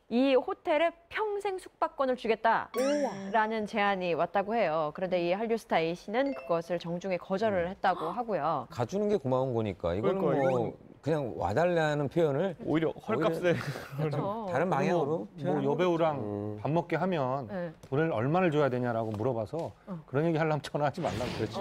이 호텔에 평생 숙박권을 주겠다라는 제안이 왔다고 해요. 그런데 이 한류 스타 A씨는 그것을 정중히 거절을 했다고 하고요. 가주는 게 고마운 거니까 이거는 그러니까 뭐 그냥 와달라는 표현을 오히려 헐값에 그렇죠. 다른 방향으로 뭐 여배우랑 밥 먹게 하면 네. 돈을 얼마를 줘야 되냐라고 물어봐서 그런 얘기 하려면 전화하지 말라고 그랬지.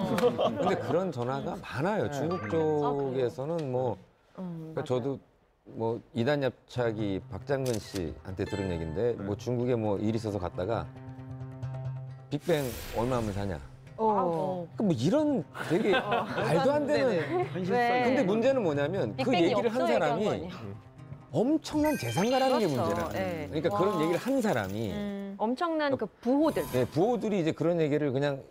근데 그런 전화가 많아요. 중국 쪽에서는 뭐 그러니까 저도 뭐 이단 얍착이 박장근 씨한테 들은 얘기인데 뭐 중국에 뭐 일 있어서 갔다가 빅뱅 얼마 하면 사냐. 뭐 이런 되게 말도 안 되는. 근데 문제는 뭐냐면 그 빅뱅이 얘기를 한 없어 얘기한 사람이 거 아니야? 엄청난 재산가라는 게 그렇죠. 문제라는 거예요. 네. 그러니까 그런 얘기를 한 사람이 엄청난 그 부호들. 네, 부호들이 이제 그런 얘기를 그냥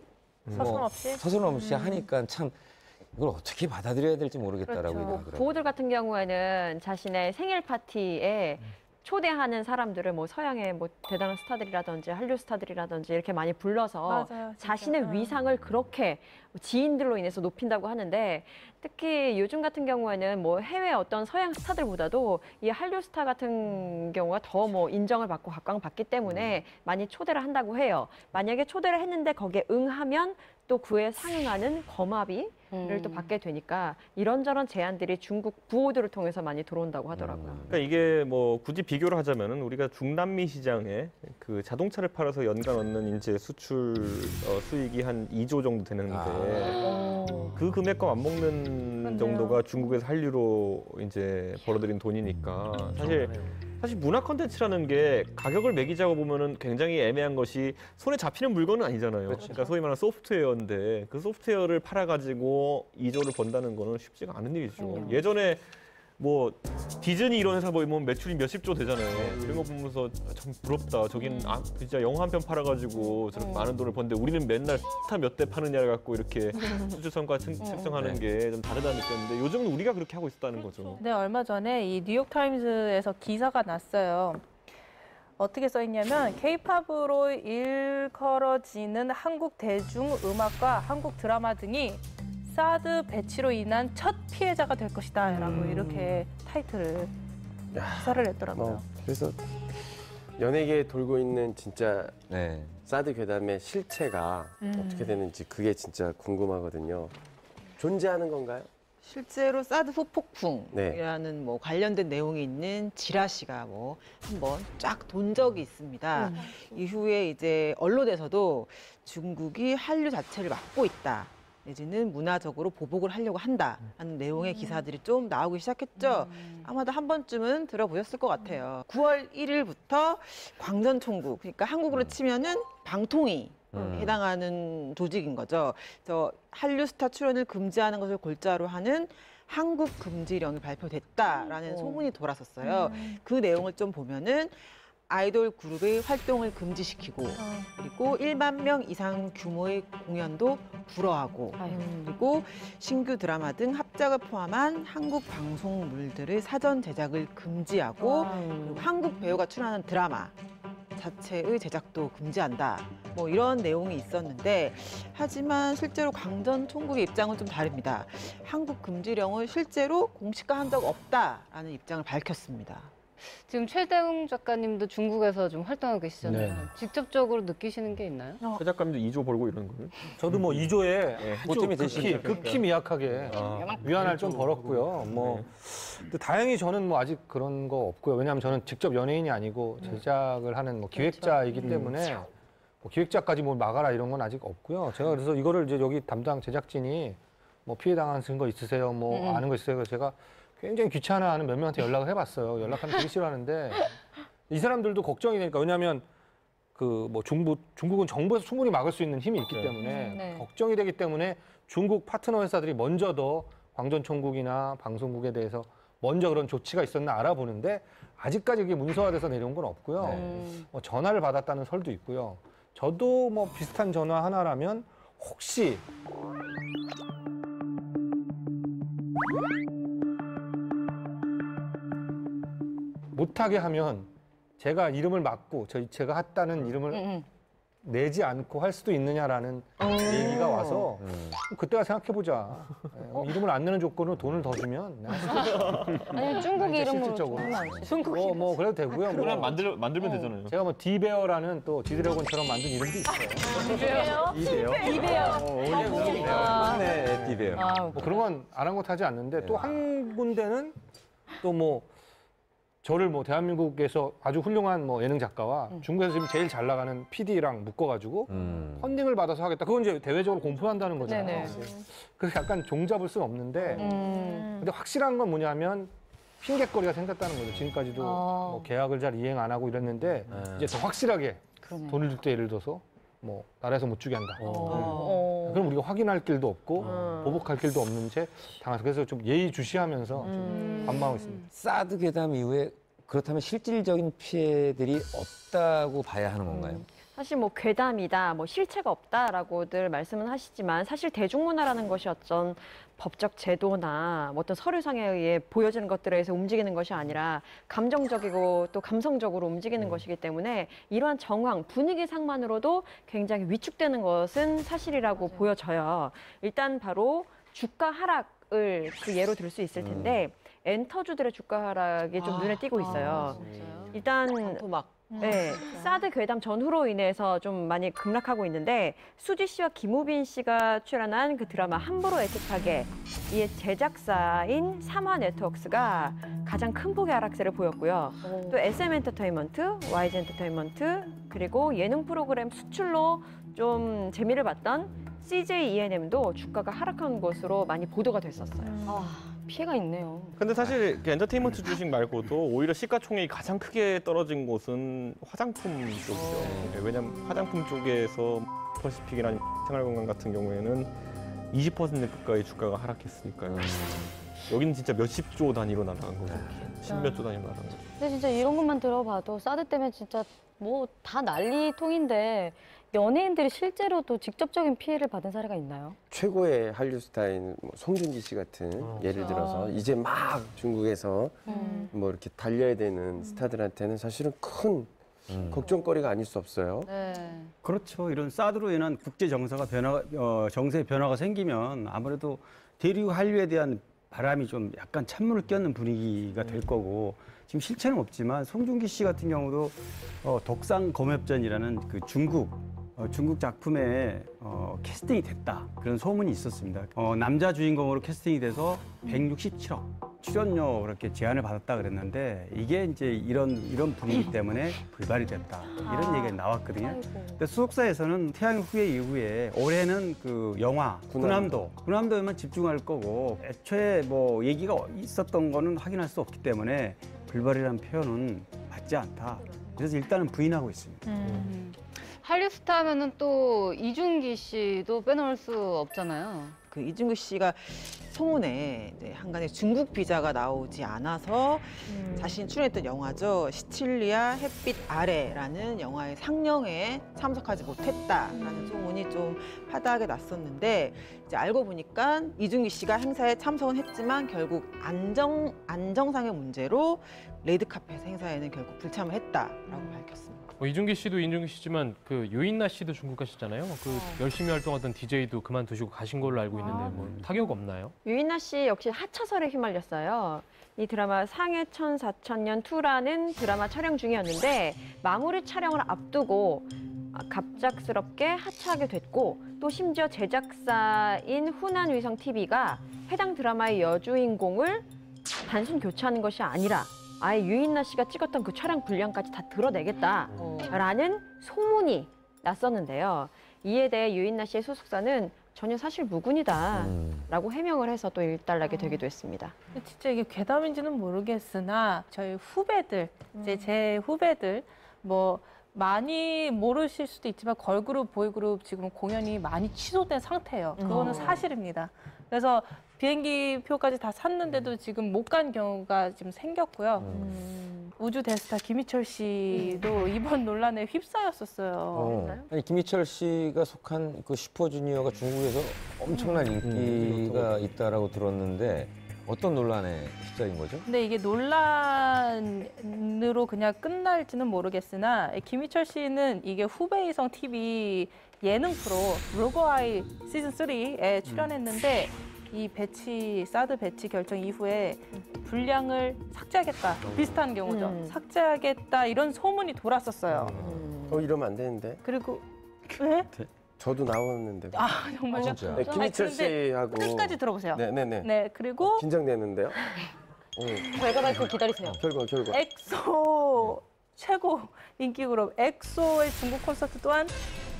서슴없이? 서슴없이 하니까 참 이걸 어떻게 받아들여야 될지 모르겠다라고 그렇죠. 얘기하더라고요. 부호들 같은 경우에는 자신의 생일 파티에 초대하는 사람들을 뭐 서양의 뭐 대단한 스타들이라든지 한류 스타들이라든지 이렇게 많이 불러서 맞아요, 진짜. 자신의 위상을 그렇게 지인들로 인해서 높인다고 하는데 특히 요즘 같은 경우에는 뭐 해외 어떤 서양 스타들보다도 이 한류 스타 같은 경우가 더 뭐 인정을 받고 각광받기 때문에 많이 초대를 한다고 해요. 만약에 초대를 했는데 거기에 응하면 또 그에 상응하는 거마비를 또 받게 되니까 이런저런 제안들이 중국 부호들을 통해서 많이 들어온다고 하더라고요. 그러니까 이게 뭐 굳이 비교를 하자면은 우리가 중남미 시장에 그 자동차를 팔아서 연간 얻는 이제 수출 수익이 한 2조 정도 되는데 그 금액과 맞먹는 정도가 중국에서 한류로 이제 벌어들인 돈이니까 사실 문화 콘텐츠라는 게 가격을 매기자고 보면은 굉장히 애매한 것이 손에 잡히는 물건은 아니잖아요. 그러니까 소위 말하는 소프트웨어인데 그 소프트웨어를 팔아가지고 2조를 번다는 거는 쉽지가 않은 일이죠. 예전에 뭐 디즈니 이런 회사 보면 매출이 몇십조 되잖아요. 이런 거 보면서 참 부럽다. 저긴 진짜 영화 한 편 팔아가지고 저렇게 많은 돈을 버는데 우리는 맨날 스타 몇 대 파느냐를 갖고 이렇게 수출 성과 측정하는 게 좀 다르다는 느꼈는데 요즘은 우리가 그렇게 하고 있다는 거죠. 네, 얼마 전에 이 뉴욕 타임즈에서 기사가 났어요. 어떻게 써 있냐면 K-팝으로 일컬어지는 한국 대중음악과 한국 드라마 등이 사드 배치로 인한 첫 피해자가 될 것이다 라고 이렇게 타이틀을 기사를 냈더라고요. 그래서 연예계에 돌고 있는 진짜 네. 사드 괴담의 실체가 어떻게 되는지 그게 진짜 궁금하거든요. 존재하는 건가요? 실제로 사드 후폭풍이라는 뭐 관련된 내용이 있는 지라시가 뭐 한번 쫙 돈 적이 있습니다. 이후에 이제 언론에서도 중국이 한류 자체를 막고 있다. 내지는 문화적으로 보복을 하려고 한다라는 내용의 기사들이 좀 나오기 시작했죠. 아마도 한 번쯤은 들어보셨을 것 같아요. 9월 1일부터 광전총국, 그러니까 한국으로 치면은 방통위 해당하는 조직인 거죠. 저 한류 스타 출연을 금지하는 것을 골자로 하는 한국 금지령이 발표됐다라는 소문이 돌았었어요. 그 내용을 좀 보면은 아이돌 그룹의 활동을 금지시키고 그리고 1만 명 이상 규모의 공연도 불허하고 그리고 신규 드라마 등 합작을 포함한 한국 방송물들의 사전 제작을 금지하고 그리고 한국 배우가 출연하는 드라마 자체의 제작도 금지한다. 뭐 이런 내용이 있었는데 하지만 실제로 광전총국의 입장은 좀 다릅니다. 한국 금지령을 실제로 공식화한 적 없다라는 입장을 밝혔습니다. 지금 최대웅 작가님도 중국에서 좀 활동하고 계시잖아요. 네. 직접적으로 느끼시는 게 있나요? 최 작가님도 2조 벌고 이러는 거예요? 저도 뭐 2조에 보탬이 되시죠. 극히 미약하게 위안을 좀 벌었고요. 뭐 근데 다행히 저는 뭐 아직 그런 거 없고요. 왜냐하면 저는 직접 연예인이 아니고 제작을 하는 뭐 기획자이기 때문에 뭐 기획자까지 뭘 막아라 이런 건 아직 없고요. 제가 그래서 이거를 이제 여기 담당 제작진이 뭐 피해 당하신 거 있으세요? 뭐 아는 거 있으세요? 그래서 제가 굉장히 귀찮아하는 몇 명한테 연락을 해봤어요. 연락하면 되게 싫어하는데 이 사람들도 걱정이 되니까 왜냐하면 그 뭐 중국은 정부에서 충분히 막을 수 있는 힘이 있기 때문에 네. 걱정이 되기 때문에 중국 파트너 회사들이 먼저 더 광전총국이나 방송국에 대해서 먼저 그런 조치가 있었나 알아보는데 아직까지 그게 문서화돼서 내려온 건 없고요. 뭐 전화를 받았다는 설도 있고요. 저도 뭐 비슷한 전화 하나라면 혹시 못하게 하면 제가 이름을 막고 제가 했다는 이름을 내지 않고 할 수도 있느냐라는 얘기가 와서 그때가 생각해보자. 이름을 안 내는 조건으로 돈을 더 주면 내가 아니 중국 이제 이름으로 실질적으로. 중국 뭐 그래도 되고요. 그냥 뭐 만들면 되잖아요. 제가 뭐 디베어라는 또 지드래곤처럼 만든 이름도 있어요. 네, 디베어. 뭐 그런 건 아랑곳하지 않는데 또 한 군데는 또 뭐 저를 뭐 대한민국에서 아주 훌륭한 뭐 예능 작가와 중국에서 지금 제일 잘 나가는 PD랑 묶어가지고 펀딩을 받아서 하겠다. 그건 이제 대외적으로 공표한다는 거잖아요. 네네. 그래서 약간 종잡을 수는 없는데 근데 확실한 건 뭐냐면 핑계거리가 생겼다는 거죠. 지금까지도 뭐 계약을 잘 이행 안 하고 이랬는데 이제 더 확실하게 그러네. 돈을 줄 때 예를 들어서 뭐 나라에서 못 주게 한다. 그럼 우리가 확인할 길도 없고 보복할 길도 없는 채 당해서 그래서 좀 예의주시하면서 좀 관망하고 있습니다. 사드 괴담 이후에 그렇다면 실질적인 피해들이 없다고 봐야 하는 건가요? 사실 뭐 괴담이다, 뭐 실체가 없다라고들 말씀은 하시지만 사실 대중문화라는 것이 어떤 법적 제도나 뭐 어떤 서류상에 의해 보여지는 것들에 의해서 움직이는 것이 아니라 감정적이고 또 감성적으로 움직이는 것이기 때문에 이러한 정황, 분위기상만으로도 굉장히 위축되는 것은 사실이라고 보여져요. 일단 바로 주가 하락을 그 예로 들 수 있을 텐데 엔터주들의 주가 하락이 좀 눈에 띄고 있어요. 일단 네, 사드 괴담 전후로 인해서 좀 많이 급락하고 있는데 수지 씨와 김우빈 씨가 출연한 그 드라마 함부로 애틋하게 이의 제작사인 삼화 네트워크스가 가장 큰 폭의 하락세를 보였고요. 또 SM 엔터테인먼트, YG 엔터테인먼트 그리고 예능 프로그램 수출로 좀 재미를 봤던 CJ ENM도 주가가 하락한 것으로 많이 보도가 됐었어요. 피해가 있네요. 근데 사실 그 엔터테인먼트 주식 말고도 오히려 시가총액이 가장 크게 떨어진 곳은 화장품 쪽이죠. 네, 왜냐면 화장품 쪽에서 퍼시픽이나 생활건강 같은 경우에는 20% 가까이 주가가 하락했으니까요. 여기는 진짜 몇십 조 단위로 날아간 거죠. 십몇 조 단위로 날아간 거죠. 근데 진짜 이런 것만 들어봐도 사드 때문에 진짜 뭐 다 난리통인데 연예인들이 실제로도 직접적인 피해를 받은 사례가 있나요? 최고의 한류 스타인 뭐 송중기 씨 같은 예를 들어서 이제 막 중국에서 뭐 이렇게 달려야 되는 스타들한테는 사실은 큰 걱정거리가 아닐 수 없어요. 네. 그렇죠. 이런 사드로 인한 국제 정세가 정세의 변화가 생기면 아무래도 대륙 한류에 대한 바람이 좀 약간 찬물을 끼얹는 분위기가 될 거고 지금 실체는 없지만 송중기 씨 같은 경우도 덕상 검협전이라는 그 중국 작품에 캐스팅이 됐다 그런 소문이 있었습니다. 남자 주인공으로 캐스팅이 돼서 167억 출연료 그렇게 제안을 받았다 그랬는데 이게 이제 이런 분위기 때문에 불발이 됐다 이런 얘기가 나왔거든요. 근데 수속사에서는 태양 후예 이후에 올해는 그 영화 군함도에만 집중할 거고 애초에 뭐 얘기가 있었던 거는 확인할 수 없기 때문에 불발이라는 표현은 맞지 않다. 그래서 일단은 부인하고 있습니다. 한류 스타 하면은 또 이준기 씨도 빼놓을 수 없잖아요. 그 이준규 씨가 소문에 한간에 중국 비자가 나오지 않아서 자신이 출연했던 영화죠. 시칠리아 햇빛 아래라는 영화의 상영에 참석하지 못했다라는 소문이 좀 파다하게 났었는데 이제 알고 보니까 이준기 씨가 행사에 참석은 했지만 결국 안정상의 문제로 레드카펫 행사에는 결국 불참을 했다라고 밝혔습니다. 이준기 씨도 이준기 씨지만 그 유인나 씨도 중국 가셨잖아요. 그 열심히 활동하던 DJ도 그만두시고 가신 걸로 알고 있는데 뭐 타격 없나요? 유인나 씨 역시 하차설에 휘말렸어요. 이 드라마 상해천 사천년 2라는 드라마 촬영 중이었는데 마무리 촬영을 앞두고 갑작스럽게 하차하게 됐고 또 심지어 제작사인 후난위성 TV가 해당 드라마의 여주인공을 단순 교체하는 것이 아니라 아예 유인나 씨가 찍었던 그 촬영 분량까지 다 드러내겠다라는 소문이 났었는데요. 이에 대해 유인나 씨의 소속사는 전혀 사실 무근이다라고 해명을 해서 또 일단락이 되기도 했습니다. 진짜 이게 괴담인지는 모르겠으나 저희 후배들, 이제 제 후배들 뭐 많이 모르실 수도 있지만 걸그룹, 보이그룹 지금 공연이 많이 취소된 상태예요. 그거는 사실입니다. 그래서 비행기 표까지 다 샀는데도 지금 못 간 경우가 지금 생겼고요. 우주 대스타 김희철 씨도 이번 논란에 휩싸였었어요. 아니, 김희철 씨가 속한 그 슈퍼주니어가 중국에서 엄청난 인기가 있다라고 들었는데 어떤 논란에 휩싸인 거죠? 근데 이게 논란으로 그냥 끝날지는 모르겠으나 김희철 씨는 이게 후베이성 TV 예능 프로 로고아이 시즌 3에 출연했는데 이 사드 배치 결정 이후에 분량을 삭제하겠다. 비슷한 경우죠. 삭제하겠다 이런 소문이 돌았었어요. 이러면 안 되는데. 그리고 왜? 저도 나오는데. 정말요? 진짜. 네, 김희철 씨하고. 끝까지 들어보세요. 네네네. 네, 그리고 긴장되는데요. 결과 발표 기다리세요. 결과. 엑소 최고 인기 그룹 엑소의 중국 콘서트 또한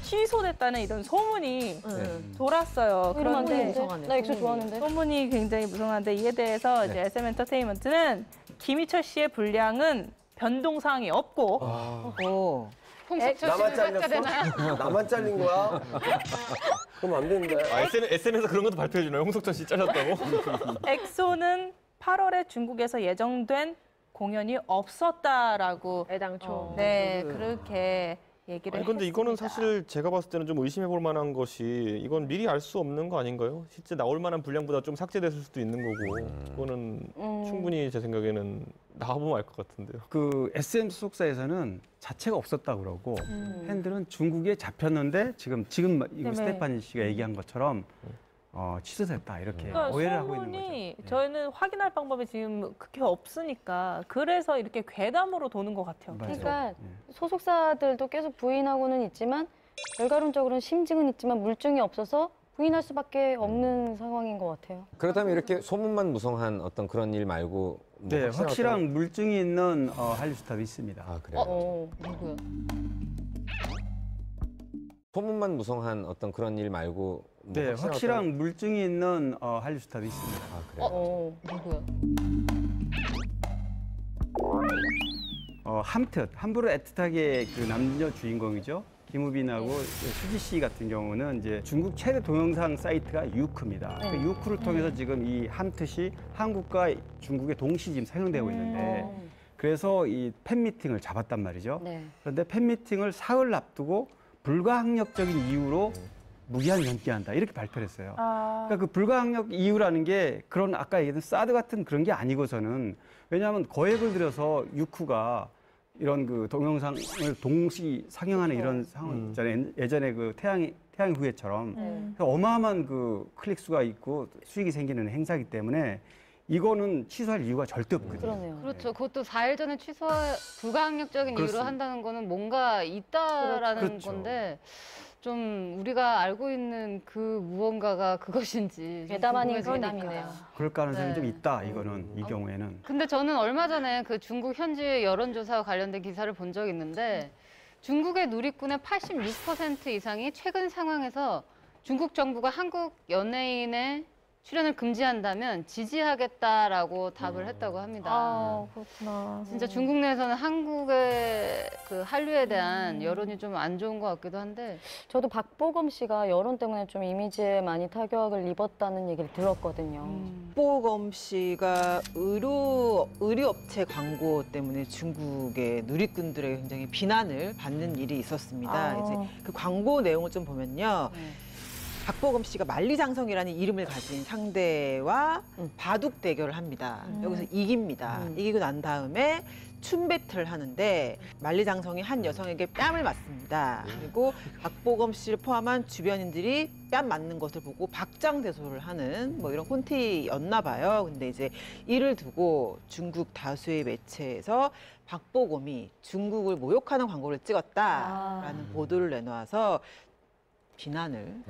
취소됐다는 이런 소문이 돌았어요. 그런데 나 엑소 좋아하는데. 소문이 굉장히 무성한데 이에 대해서 이제 SM 엔터테인먼트는 김희철 씨의 분량은 변동 사항이 없고 홍석천 씨는 삭제되나요? 나만 잘린 거야? 그럼 안 되는데. SNS에서 그런 것도 발표해주나요? 홍석천 씨 잘렸다고? 엑소는 8월에 중국에서 예정된 공연이 없었다라고 애당초. 네, 그렇게 얘기를 아니, 근데 이거는 했습니다. 사실 제가 봤을 때는 좀 의심해 볼 만한 것이 이건 미리 알 수 없는 거 아닌가요? 실제 나올 만한 분량보다 좀 삭제됐을 수도 있는 거고 그거는 충분히 제 생각에는 나와보면 알 것 같은데요. 그 SM 소속사에서는 자체가 없었다고 그러고 팬들은 중국에 잡혔는데 지금 이거 스테파니 씨가 얘기한 것처럼 취소됐다 이렇게 그러니까 오해를 하고 있는 소문이 거죠. 저희는 확인할 방법이 지금 그게 없으니까 그래서 이렇게 괴담으로 도는 것 같아요. 맞아요. 그러니까 소속사들도 계속 부인하고는 있지만 결과론적으로는 심증은 있지만 물증이 없어서 부인할 수밖에 없는 상황인 것 같아요. 그렇다면 이렇게 소문만 무성한 어떤 그런 일 말고 뭐 네, 확실한 물증이 있는 한류 스타도 있습니다. 아, 그래요? 누구요? 소문만 무성한 어떤 그런 일 말고 뭐 네, 확실한 물증이 있는 한류 스타도 있습니다. 아, 그래요? 누구요? 함부로 애틋하게 그 남녀 주인공이죠. 김우빈하고 수지 씨 같은 경우는 이제 중국 최대 동영상 사이트가 유크입니다. 그 유크를 통해서 지금 이 함텟이 한국과 중국에 동시 지금 상영되고 있는데 그래서 이 팬미팅을 잡았단 말이죠. 그런데 팬미팅을 사흘 앞두고 불가항력적인 이유로 무기한 연기한다 이렇게 발표를 했어요. 그러니까 그 불가항력 이유라는 게 그런 아까 얘기했던 사드 같은 그런 게 아니고서는 왜냐하면 거액을 들여서 유쿠가 이런 그 동영상을 동시 상영하는 이런 상황 있잖아요. 예전에 그 태양의 후예처럼 어마어마한 그 클릭 수가 있고 수익이 생기는 행사이기 때문에 이거는 취소할 이유가 절대 없거든요. 그러네요. 그렇죠. 그것도 4일 전에 불가항력적인 이유로 그렇습니다. 한다는 거는 뭔가 있다라는 그렇죠. 건데 좀 우리가 알고 있는 그 무언가가 그것인지 괴담 아닌 궁금해지니까. 괴담이네요. 그럴 가능성이 네. 좀 있다. 이거는 이 경우에는. 근데 저는 얼마 전에 그 중국 현지 여론조사와 관련된 기사를 본 적이 있는데 중국의 누리꾼의 86% 이상이 최근 상황에서 중국 정부가 한국 연예인의 출연을 금지한다면 지지하겠다라고 답을 했다고 합니다. 그렇구나. 진짜 중국 내에서는 한국의 그 한류에 대한 여론이 좀 안 좋은 것 같기도 한데 저도 박보검 씨가 여론 때문에 좀 이미지에 많이 타격을 입었다는 얘기를 들었거든요. 박보검 씨가 의류업체 광고 때문에 중국의 누리꾼들에게 굉장히 비난을 받는 일이 있었습니다. 이제 그 광고 내용을 좀 보면요. 박보검 씨가 만리장성이라는 이름을 가진 상대와 바둑 대결을 합니다. 여기서 이깁니다. 이기고 난 다음에 춤 배틀을 하는데 만리장성이 한 여성에게 뺨을 맞습니다. 그리고 박보검 씨를 포함한 주변인들이 뺨 맞는 것을 보고 박장대소를 하는 뭐 이런 콘티였나 봐요. 근데 이제 이를 두고 중국 다수의 매체에서 박보검이 중국을 모욕하는 광고를 찍었다라는 보도를 내놓아서 비난을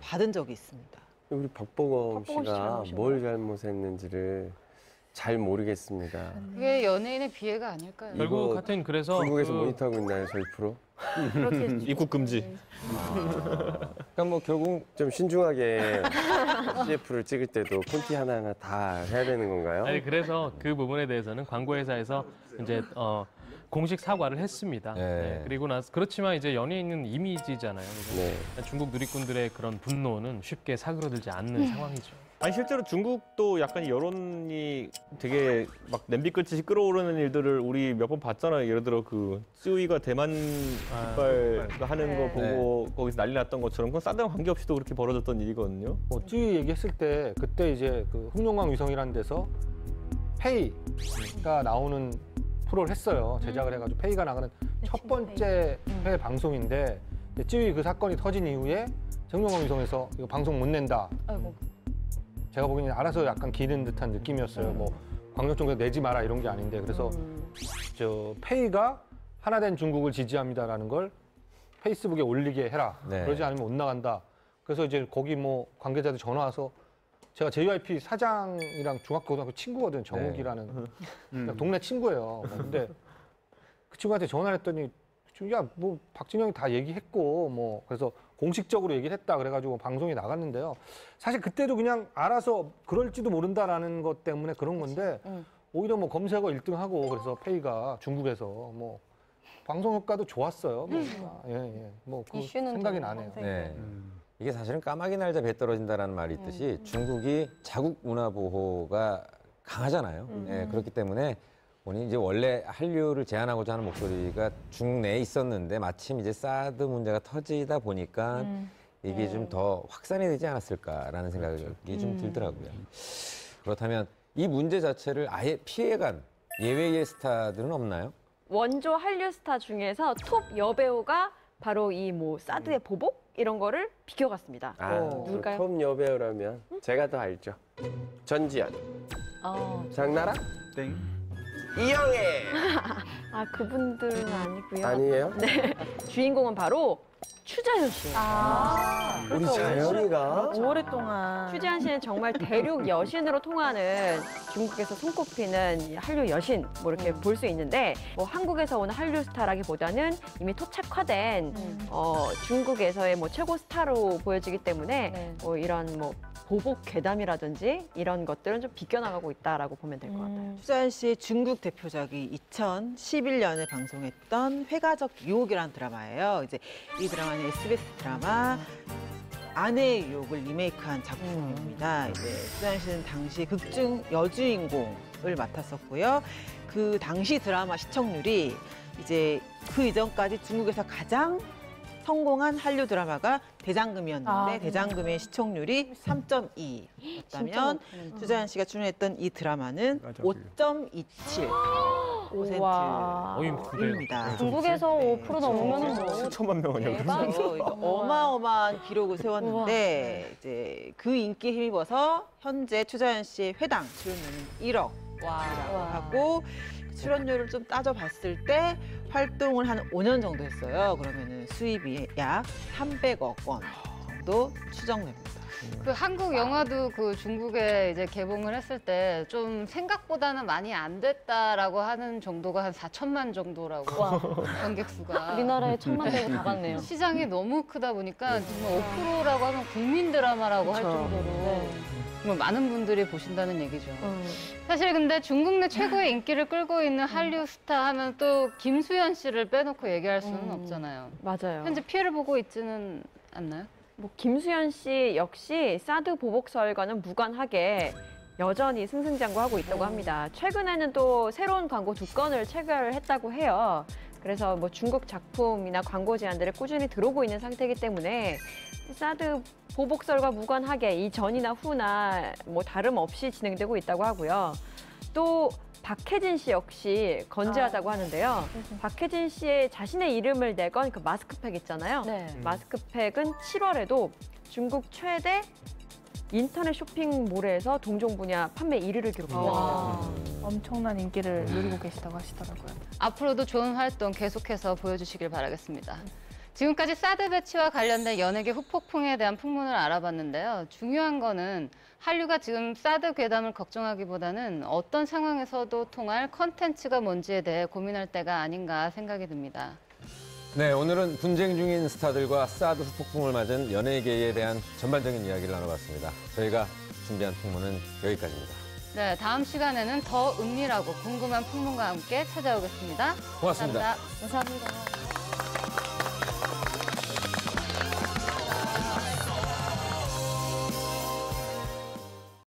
받은 적이 있습니다. 우리 박보검 박보검 씨 씨가 잘못인 뭘 잘못했는지를 잘 모르겠습니다. 그게 연예인의 비애가 아닐까요? 결국 하여튼 그래서 중국에서 그- 모니터하고 있나요, 저희 프로? 입국 금지. 그러니까 뭐 결국 좀 신중하게 CF를 찍을 때도 콘티 하나하나 다 해야 되는 건가요? 아니 그래서 그 부분에 대해서는 광고회사에서 이제 공식 사과를 했습니다. 네. 네, 그리고 나서 그렇지만 이제 연예인은 이미지잖아요. 그래서 네. 중국 누리꾼들의 그런 분노는 쉽게 사그러들지 않는 상황이죠. 아니 실제로 중국도 약간 여론이 되게 막 냄비 끓듯이 끓어오르는 일들을 우리 몇 번 봤잖아요. 예를 들어 그 쯔위가 대만 깃발 하는 거 보고 거기서 난리 났던 것처럼 그건 사드랑 관계없이도 그렇게 벌어졌던 일이거든요. 찌 얘기했을 때 그때 이제 그 흑룡강 위성이라는 데서 페이가 나오는 프로를 했어요. 제작을 해가지고 페이가 나가는 첫 번째 회 방송인데 찌위 그 사건이 터진 이후에 흑룡강 위성에서 이거 방송 못 낸다. 아이고. 제가 보기에는 알아서 약간 기는 듯한 느낌이었어요. 뭐 광역정부에서 내지 마라 이런 게 아닌데 그래서 저 페이가 하나된 중국을 지지합니다라는 걸 페이스북에 올리게 해라. 네. 그러지 않으면 못 나간다. 그래서 이제 거기 뭐 관계자들 전화 와서 제가 JYP 사장이랑 중학교 고등학교 친구거든요. 정욱이라는 그러니까 동네 친구예요. 뭐 근데 그 친구한테 전화를 했더니 야 뭐 박진영이 다 얘기했고 뭐 그래서 공식적으로 얘기를 했다 그래가지고 방송에 나갔는데요. 사실 그때도 그냥 알아서 그럴지도 모른다라는 것 때문에 그런 건데 오히려 뭐 검색어 1등하고 그래서 페이가 중국에서 뭐 방송 효과도 좋았어요. 뭐그 이슈는 생각이 되는 나네요. 선택. 네. 이게 사실은 까마귀 날자 배 떨어진다라는 말이 있듯이 중국이 자국 문화 보호가 강하잖아요. 네, 그렇기 때문에 본인이 이제 원래 한류를 제한하고자 하는 목소리가 중국 내에 있었는데 마침 이제 사드 문제가 터지다 보니까 이게 좀 더 확산이 되지 않았을까라는 생각이 좀 들더라고요. 그렇다면 이 문제 자체를 아예 피해간 예외의 스타들은 없나요? 원조 한류 스타 중에서 톱 여배우가 바로 이 뭐 사드의 보복 이런 거를 비껴갔습니다. 누굴까요? 톱 여배우라면 제가 더 알죠. 전지현, 장나라, 땡. 이영애. 아 그분들은 아니고요. 아니에요? 네. 주인공은 바로 추자연 씨예요. 우리 자연이가 오랫동안 추자연 씨는 정말 대륙 여신으로 통하는 중국에서 손꼽히는 이 한류 여신 뭐 이렇게 볼 수 있는데 뭐 한국에서 오는 한류 스타라기보다는 이미 토착화된 중국에서의 뭐 최고 스타로 보여지기 때문에 뭐 이런 뭐 보복 괴담이라든지 이런 것들은 좀 비껴나가고 있다라고 보면 될 것 같아요. 추자연 씨의 중국 대표작이 2011년에 방송했던 회가적 유혹이라는 드라마예요. 이제 이 드라마는 SBS 드라마 아내의 유혹을 리메이크한 작품입니다. 이제 추자연 씨는 당시 극중 여주인공을 맡았었고요. 그 당시 드라마 시청률이 이제 그 이전까지 중국에서 가장 성공한 한류 드라마가 대장금이었는데 대장금의 시청률이 3.2였다면 추자연 씨가 출연했던 이 드라마는 5.27%입니다. 중국에서 5% 넘으면 뭐 수천만 명은요. 대박이죠. 어마어마한 기록을 세웠는데 이제 그 인기에 힘입어서 현재 추자연 씨의 회당 출연료는 1억이라고 하고 출연료를 좀 따져봤을 때 활동을 한 5년 정도 했어요. 그러면은 수입이 약 300억 원 정도 추정됩니다. 그 한국 영화도 그 중국에 이제 개봉을 했을 때 좀 생각보다는 많이 안 됐다라고 하는 정도가 한 4천만 정도라고 관객 수가. 우리나라에 1,000만 대고 다 갔네요. 시장이 너무 크다 보니까 정말 5%라고 하면 국민 드라마라고 할 정도로 정말 많은 분들이 보신다는 얘기죠. 사실 근데 중국 내 최고의 인기를 끌고 있는 한류 스타 하면 또 김수현 씨를 빼놓고 얘기할 수는 없잖아요. 맞아요. 현재 피해를 보고 있지는 않나요? 뭐 김수현 씨 역시 사드 보복설과는 무관하게 여전히 승승장구하고 있다고 합니다. 최근에는 또 새로운 광고 2건을 체결했다고 해요. 그래서 뭐 중국 작품이나 광고 제안들이 꾸준히 들어오고 있는 상태이기 때문에 사드 보복설과 무관하게 이 전이나 후나 뭐 다름없이 진행되고 있다고 하고요. 또 박혜진 씨 역시 건재하다고 하는데요. 박혜진 씨의 자신의 이름을 내건 그 마스크팩 있잖아요. 네. 마스크팩은 7월에도 중국 최대 인터넷 쇼핑몰에서 동종 분야 판매 1위를 기록했습니다. 엄청난 인기를 누리고 계시다고 하시더라고요. 앞으로도 좋은 활동 계속해서 보여주시길 바라겠습니다. 지금까지 사드 배치와 관련된 연예계 후폭풍에 대한 풍문을 알아봤는데요. 중요한 거는 한류가 지금 사드 괴담을 걱정하기보다는 어떤 상황에서도 통할 컨텐츠가 뭔지에 대해 고민할 때가 아닌가 생각이 듭니다. 네, 오늘은 분쟁 중인 스타들과 사드 후폭풍을 맞은 연예계에 대한 전반적인 이야기를 나눠봤습니다. 저희가 준비한 풍문은 여기까지입니다. 네, 다음 시간에는 더 은밀하고 궁금한 풍문과 함께 찾아오겠습니다. 고맙습니다. 감사합니다. 감사합니다.